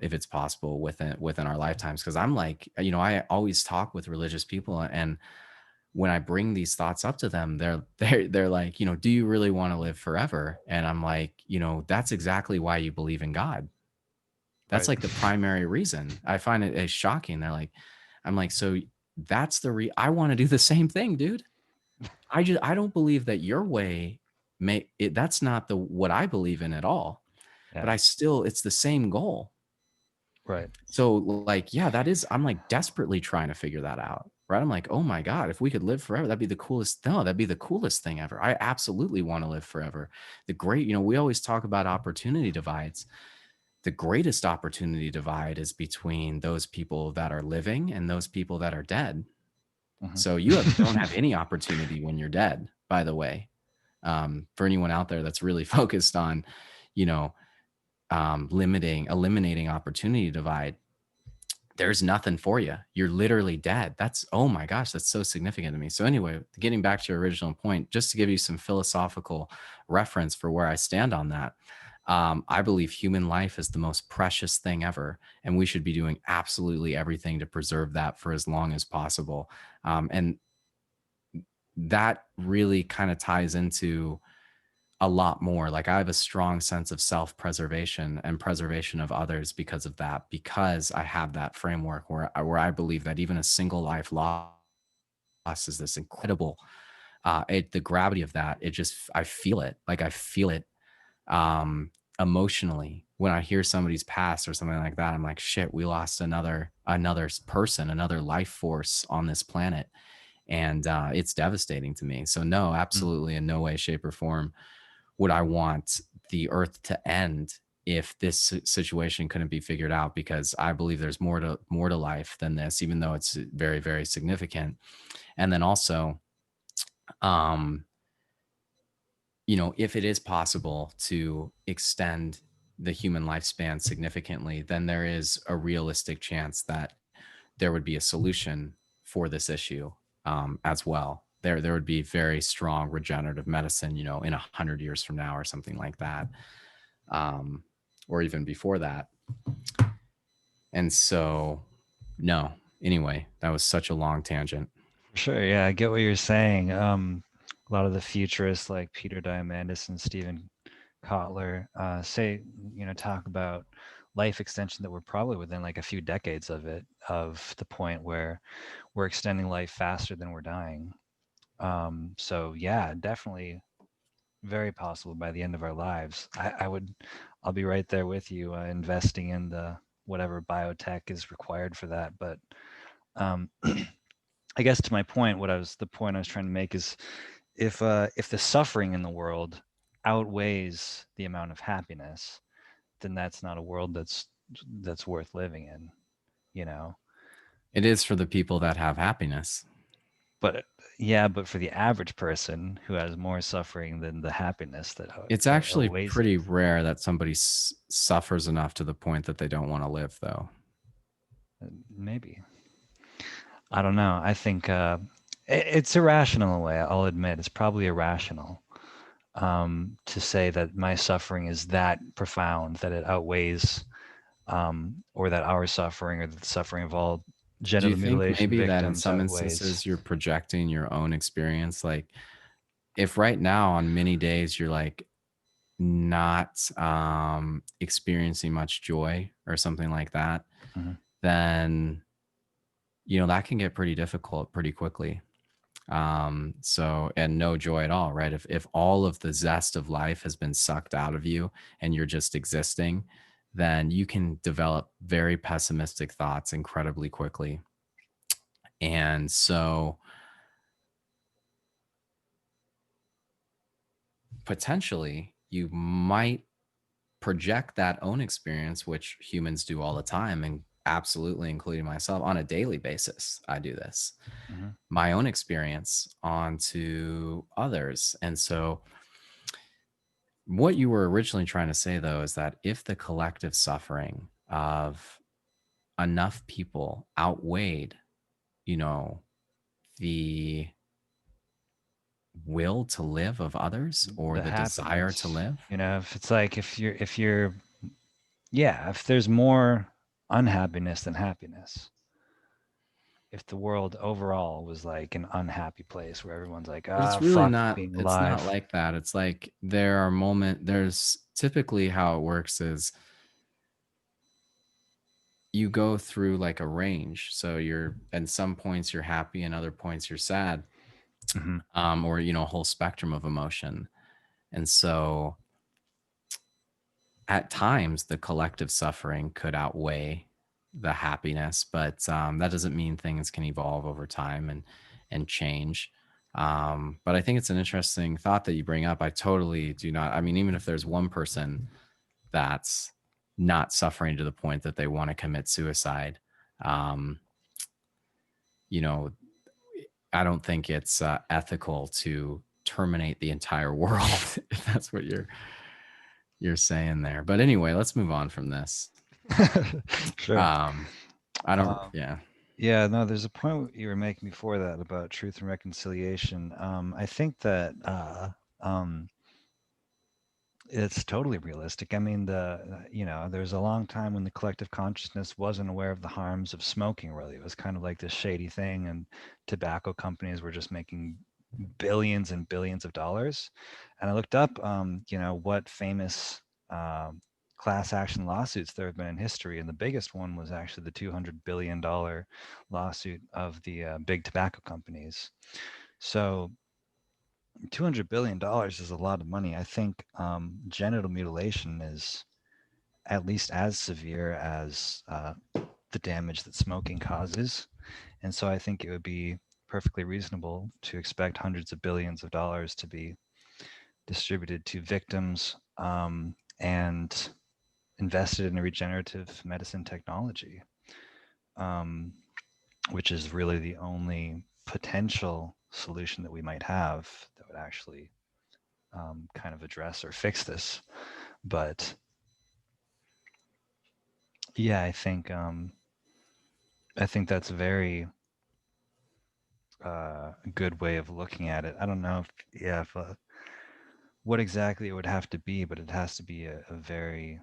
if it's possible within our lifetimes. Because I'm like, I always talk with religious people, and when I bring these thoughts up to them, they're like, do you really want to live forever? And I'm like, that's exactly why you believe in God. That's Right. like the primary reason. I find it as shocking. I'm like, so that's I want to do the same thing, dude. I don't believe that your way that's not what I believe in at all. But Yeah. it's the same goal. Right. So like, yeah, I'm like desperately trying to figure that out. Right. I'm like, oh my God, if we could live forever, that'd be the coolest. No, that'd be the coolest thing ever. I absolutely want to live forever. We always talk about opportunity divides. The greatest opportunity divide is between those people that are living and those people that are dead. So don't have Hmm. any opportunity when you're dead, by the way. For anyone out there that's really focused on, you know, eliminating opportunity divide, there's nothing for you. You're literally dead. Oh my gosh, that's so significant to me. So anyway, getting back to your original point, just to give you some philosophical reference for where I stand on that. I believe human life is the most precious thing ever, and we should be doing absolutely everything to preserve that for as long as possible. And that really kind of ties into a lot more. Like I have a strong sense of self-preservation and preservation of others because of that, because I have that framework where I believe that even a single life loss is this incredible, the gravity of that. I feel it. Like I feel it emotionally when I hear somebody's past or something like that. I'm like, shit, we lost another person, another life force on this planet. And it's devastating to me. So no, absolutely in no way, shape, or form would I want the earth to end if this situation couldn't be figured out, because I believe there's more to life than this, even though it's very, very significant. And then also, um, if it is possible to extend the human lifespan significantly, then there is a realistic chance that there would be a solution for this issue, as well. There would be very strong regenerative medicine, in 100 years from now or something like that, um, or even before that. And so, no. Anyway, that was such a long tangent. Sure, yeah, I get what you're saying. A lot of the futurists like Peter Diamandis and Stephen Kotler say, talk about life extension that we're probably within like a few decades of the point where we're extending life faster than we're dying. So yeah, definitely very possible by the end of our lives. I'll be right there with you, investing in the whatever biotech is required for that. But um, I guess to my point, the point I was trying to make is if the suffering in the world outweighs the amount of happiness, then that's not a world that's worth living in, you know. It is for the people that have happiness. But yeah, but for the average person who has more suffering than the happiness It's that actually outweighs it, pretty rare that somebody suffers enough to the point that they don't want to live, though. maybe I don't know. I think it's irrational in a way. I'll admit it's probably irrational to say that my suffering is that profound that it outweighs, or that our suffering or the suffering of all Do you genital think mutilation maybe that in victims some outweighs. instances you're projecting your own experience? Like, if right now on many days you're like not experiencing much joy or something like that, Mhm. then that can get pretty difficult pretty quickly. So, and no joy at all, right? If all of the zest of life has been sucked out of you and you're just existing, then you can develop very pessimistic thoughts incredibly quickly. And so potentially you might project that own experience, which humans do all the time, and absolutely including myself on a daily basis. I do this, Mhm. my own experience onto others. And so what you were originally trying to say, though, is that if the collective suffering of enough people outweighed, you know, the will to live of others or The the desire to happiness, live, if it's like if you're yeah, if there's more unhappiness than happiness, if the world overall was like an unhappy place where everyone's like, but ah, it's really fuck not, being it's not alive. like that. It's like there's typically how it works is you go through like a range. So you're, and some points you're happy and other points you're sad, Hmm. or, a whole spectrum of emotion. And so at times the collective suffering could outweigh the happiness, but that doesn't mean things can evolve over time and change. But I think it's an interesting thought that you bring up. I totally do not. I mean, even if there's one person that's not suffering to the point that they want to commit suicide, um, you know, I don't think it's ethical to terminate the entire world if that's what you're saying there. But anyway, let's move on from this. Sure. Um, I don't, Um, yeah. yeah, no, there's a point you were making before that about truth and reconciliation. I think that um, it's totally realistic. I mean, there's a long time when the collective consciousness wasn't aware of the harms of smoking, really. It was kind of like this shady thing, and tobacco companies were just making billions and billions of dollars. And I looked up, what famous class action lawsuits there have been in history, and the biggest one was actually the $200 billion lawsuit of the big tobacco companies. So $200 billion is a lot of money. I think genital mutilation is at least as severe as the damage that smoking causes. And so I think it would be perfectly reasonable to expect hundreds of billions of dollars to be distributed to victims, and invested in a regenerative medicine technology, um, which is really the only potential solution that we might have that would actually kind of address or fix this. But yeah, I think that's a very good way of looking at it. I don't know if yeah, if, what exactly it would have to be, but it has to be a very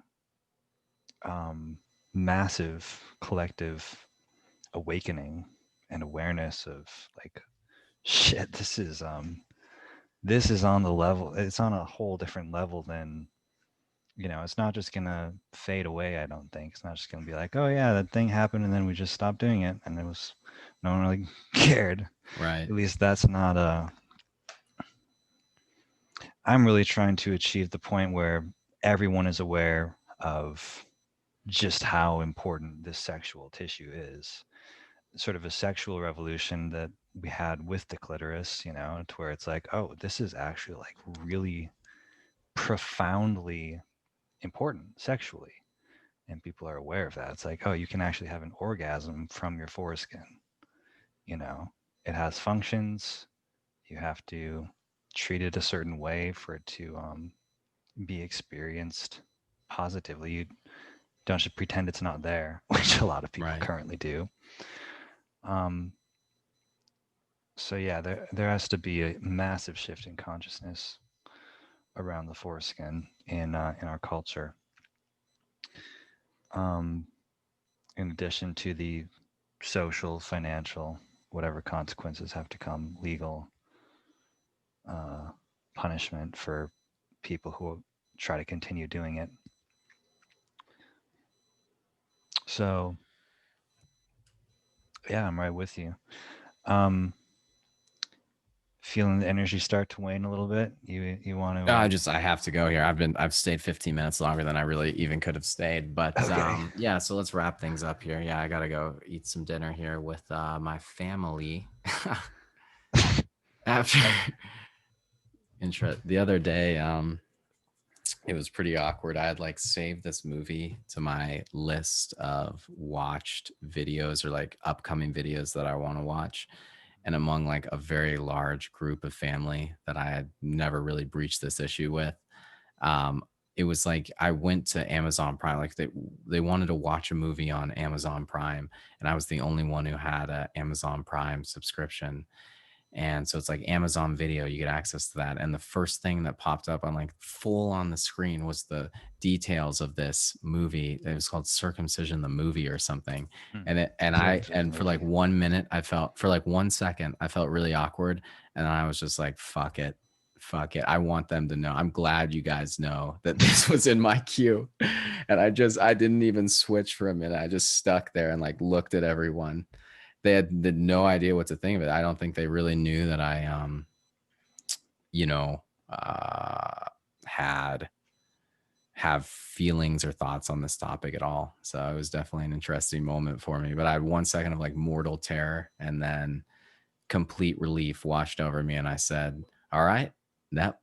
um, massive collective awakening and awareness of like shit. This is on the level. It's on a whole different level than it's not just gonna fade away. I don't think it's not just gonna be like, oh yeah, that thing happened and then we just stopped doing it and it was no one really cared. Right. At least that's not a. I'm really trying to achieve the point where everyone is aware of just how important this sexual tissue is. Sort of a sexual revolution that we had with the clitoris, to where it's like, oh, this is actually like really profoundly important sexually. And people are aware of that. It's like, oh, you can actually have an orgasm from your foreskin. You know, it has functions. You have to treat it a certain way for it to be experienced positively. You don't just pretend it's not there, which a lot of people Right. currently do. Um, so yeah, there has to be a massive shift in consciousness around the foreskin in our culture. Um, in addition to the social, financial, whatever consequences have to come, legal uh, punishment for people who try to continue doing it. So yeah, I'm right with you. Um, feeling the energy start to wane a little bit. You want to? I have to go here. I've stayed 15 minutes longer than I really even could have stayed. But Okay. yeah, so let's wrap things up here. Yeah, I gotta go eat some dinner here with my family. After the other day, it was pretty awkward. I had like saved this movie to my list of watched videos or like upcoming videos that I want to watch. And among like a very large group of family that I had never really breached this issue with, um, it was like I went to Amazon Prime. Like they wanted to watch a movie on Amazon Prime, and I was the only one who had a Amazon Prime subscription. And so it's like Amazon Video, you get access to that. And the first thing that popped up on like full on the screen was the details of this movie. It was called Circumcision the Movie or something. Hmm. And The for like movie. 1 minute, I felt for like 1 second, I felt really awkward. And then I was just like, fuck it. Fuck it. I want them to know. I'm glad you guys know that this was in my queue. And I didn't even switch for a minute. I just stuck there and like looked at everyone. They had no idea what to think of it. I don't think they really knew that I, you know, uh, had have feelings or thoughts on this topic at all. So it was definitely an interesting moment for me. But I had 1 second of like mortal terror, and then complete relief washed over me, and I said, "All right,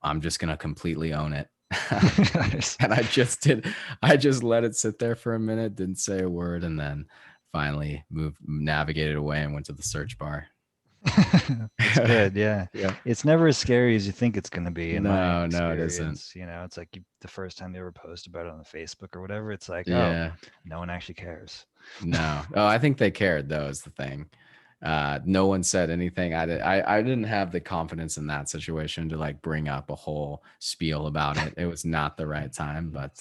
I'm just gonna completely own it." Nice. And I just did. I just let it sit there for a minute, didn't say a word, and then finally navigated away, and went to the search bar. That's good. Yeah. Yeah. It's never as scary as you think it's going to be in my No, no, it isn't. experience. It's like the first time they ever post about it on the Facebook or whatever, it's like, oh, Yeah. no one actually cares. No. Oh, I think they cared though, is the thing. No one said anything. I didn't have the confidence in that situation to like bring up a whole spiel about it. It was not the right time, but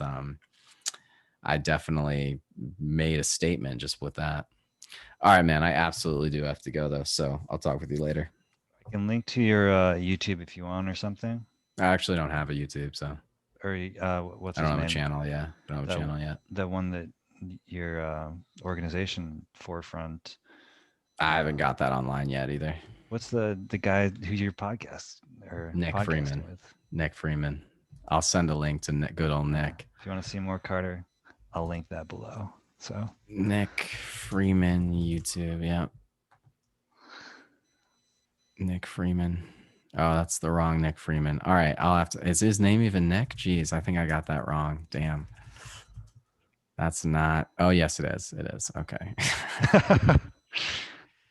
I definitely made a statement just with that. All right, man. I absolutely do have to go though, so I'll talk with you later. I can link to your YouTube if you want or something. I actually don't have a YouTube, so Or what's I don't his have a name? channel. Yeah, don't have a That channel yet. that one that your organization forefront. I haven't Uh, got that online yet either. what's the guy who you're Nick podcasting Freeman. with? Nick Freeman. I'll send a link to Nick, good old Nick. If you want to see more Carter, I'll link that below. So Nick Freeman YouTube. Yeah. Nick Freeman. Oh, that's the wrong Nick Freeman. All right. I'll have to. Is his name even Nick? Jeez, I think I got that wrong. Damn. That's not. Oh, yes, it is. It is. Okay.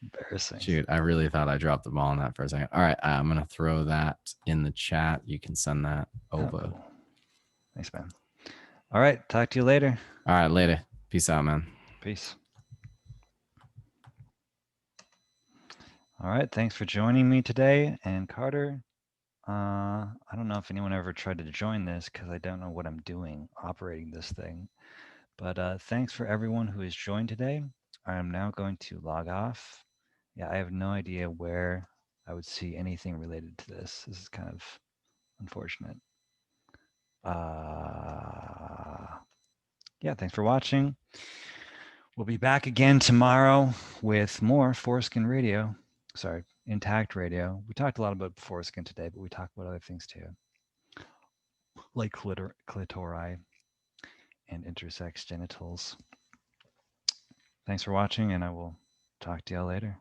Embarrassing. Shoot, I really thought I dropped the ball on that for a second. All right, I'm gonna throw that in the chat. You can send that Oh, over. cool. Thanks, man. All right. Talk to you later. All right, later. Peace out, man. Peace. All right. Thanks for joining me today. And Carter, I don't know if anyone ever tried to join this because I don't know what I'm doing operating this thing. But thanks for everyone who has joined today. I am now going to log off. Yeah, I have no idea where I would see anything related to this. This is kind of unfortunate. Yeah, thanks for watching. We'll be back again tomorrow with more Foreskin Radio. Sorry, Intact Radio. We talked a lot about foreskin today, but we talked about other things too, like clitori and intersex genitals. Thanks for watching, and I will talk to y'all later.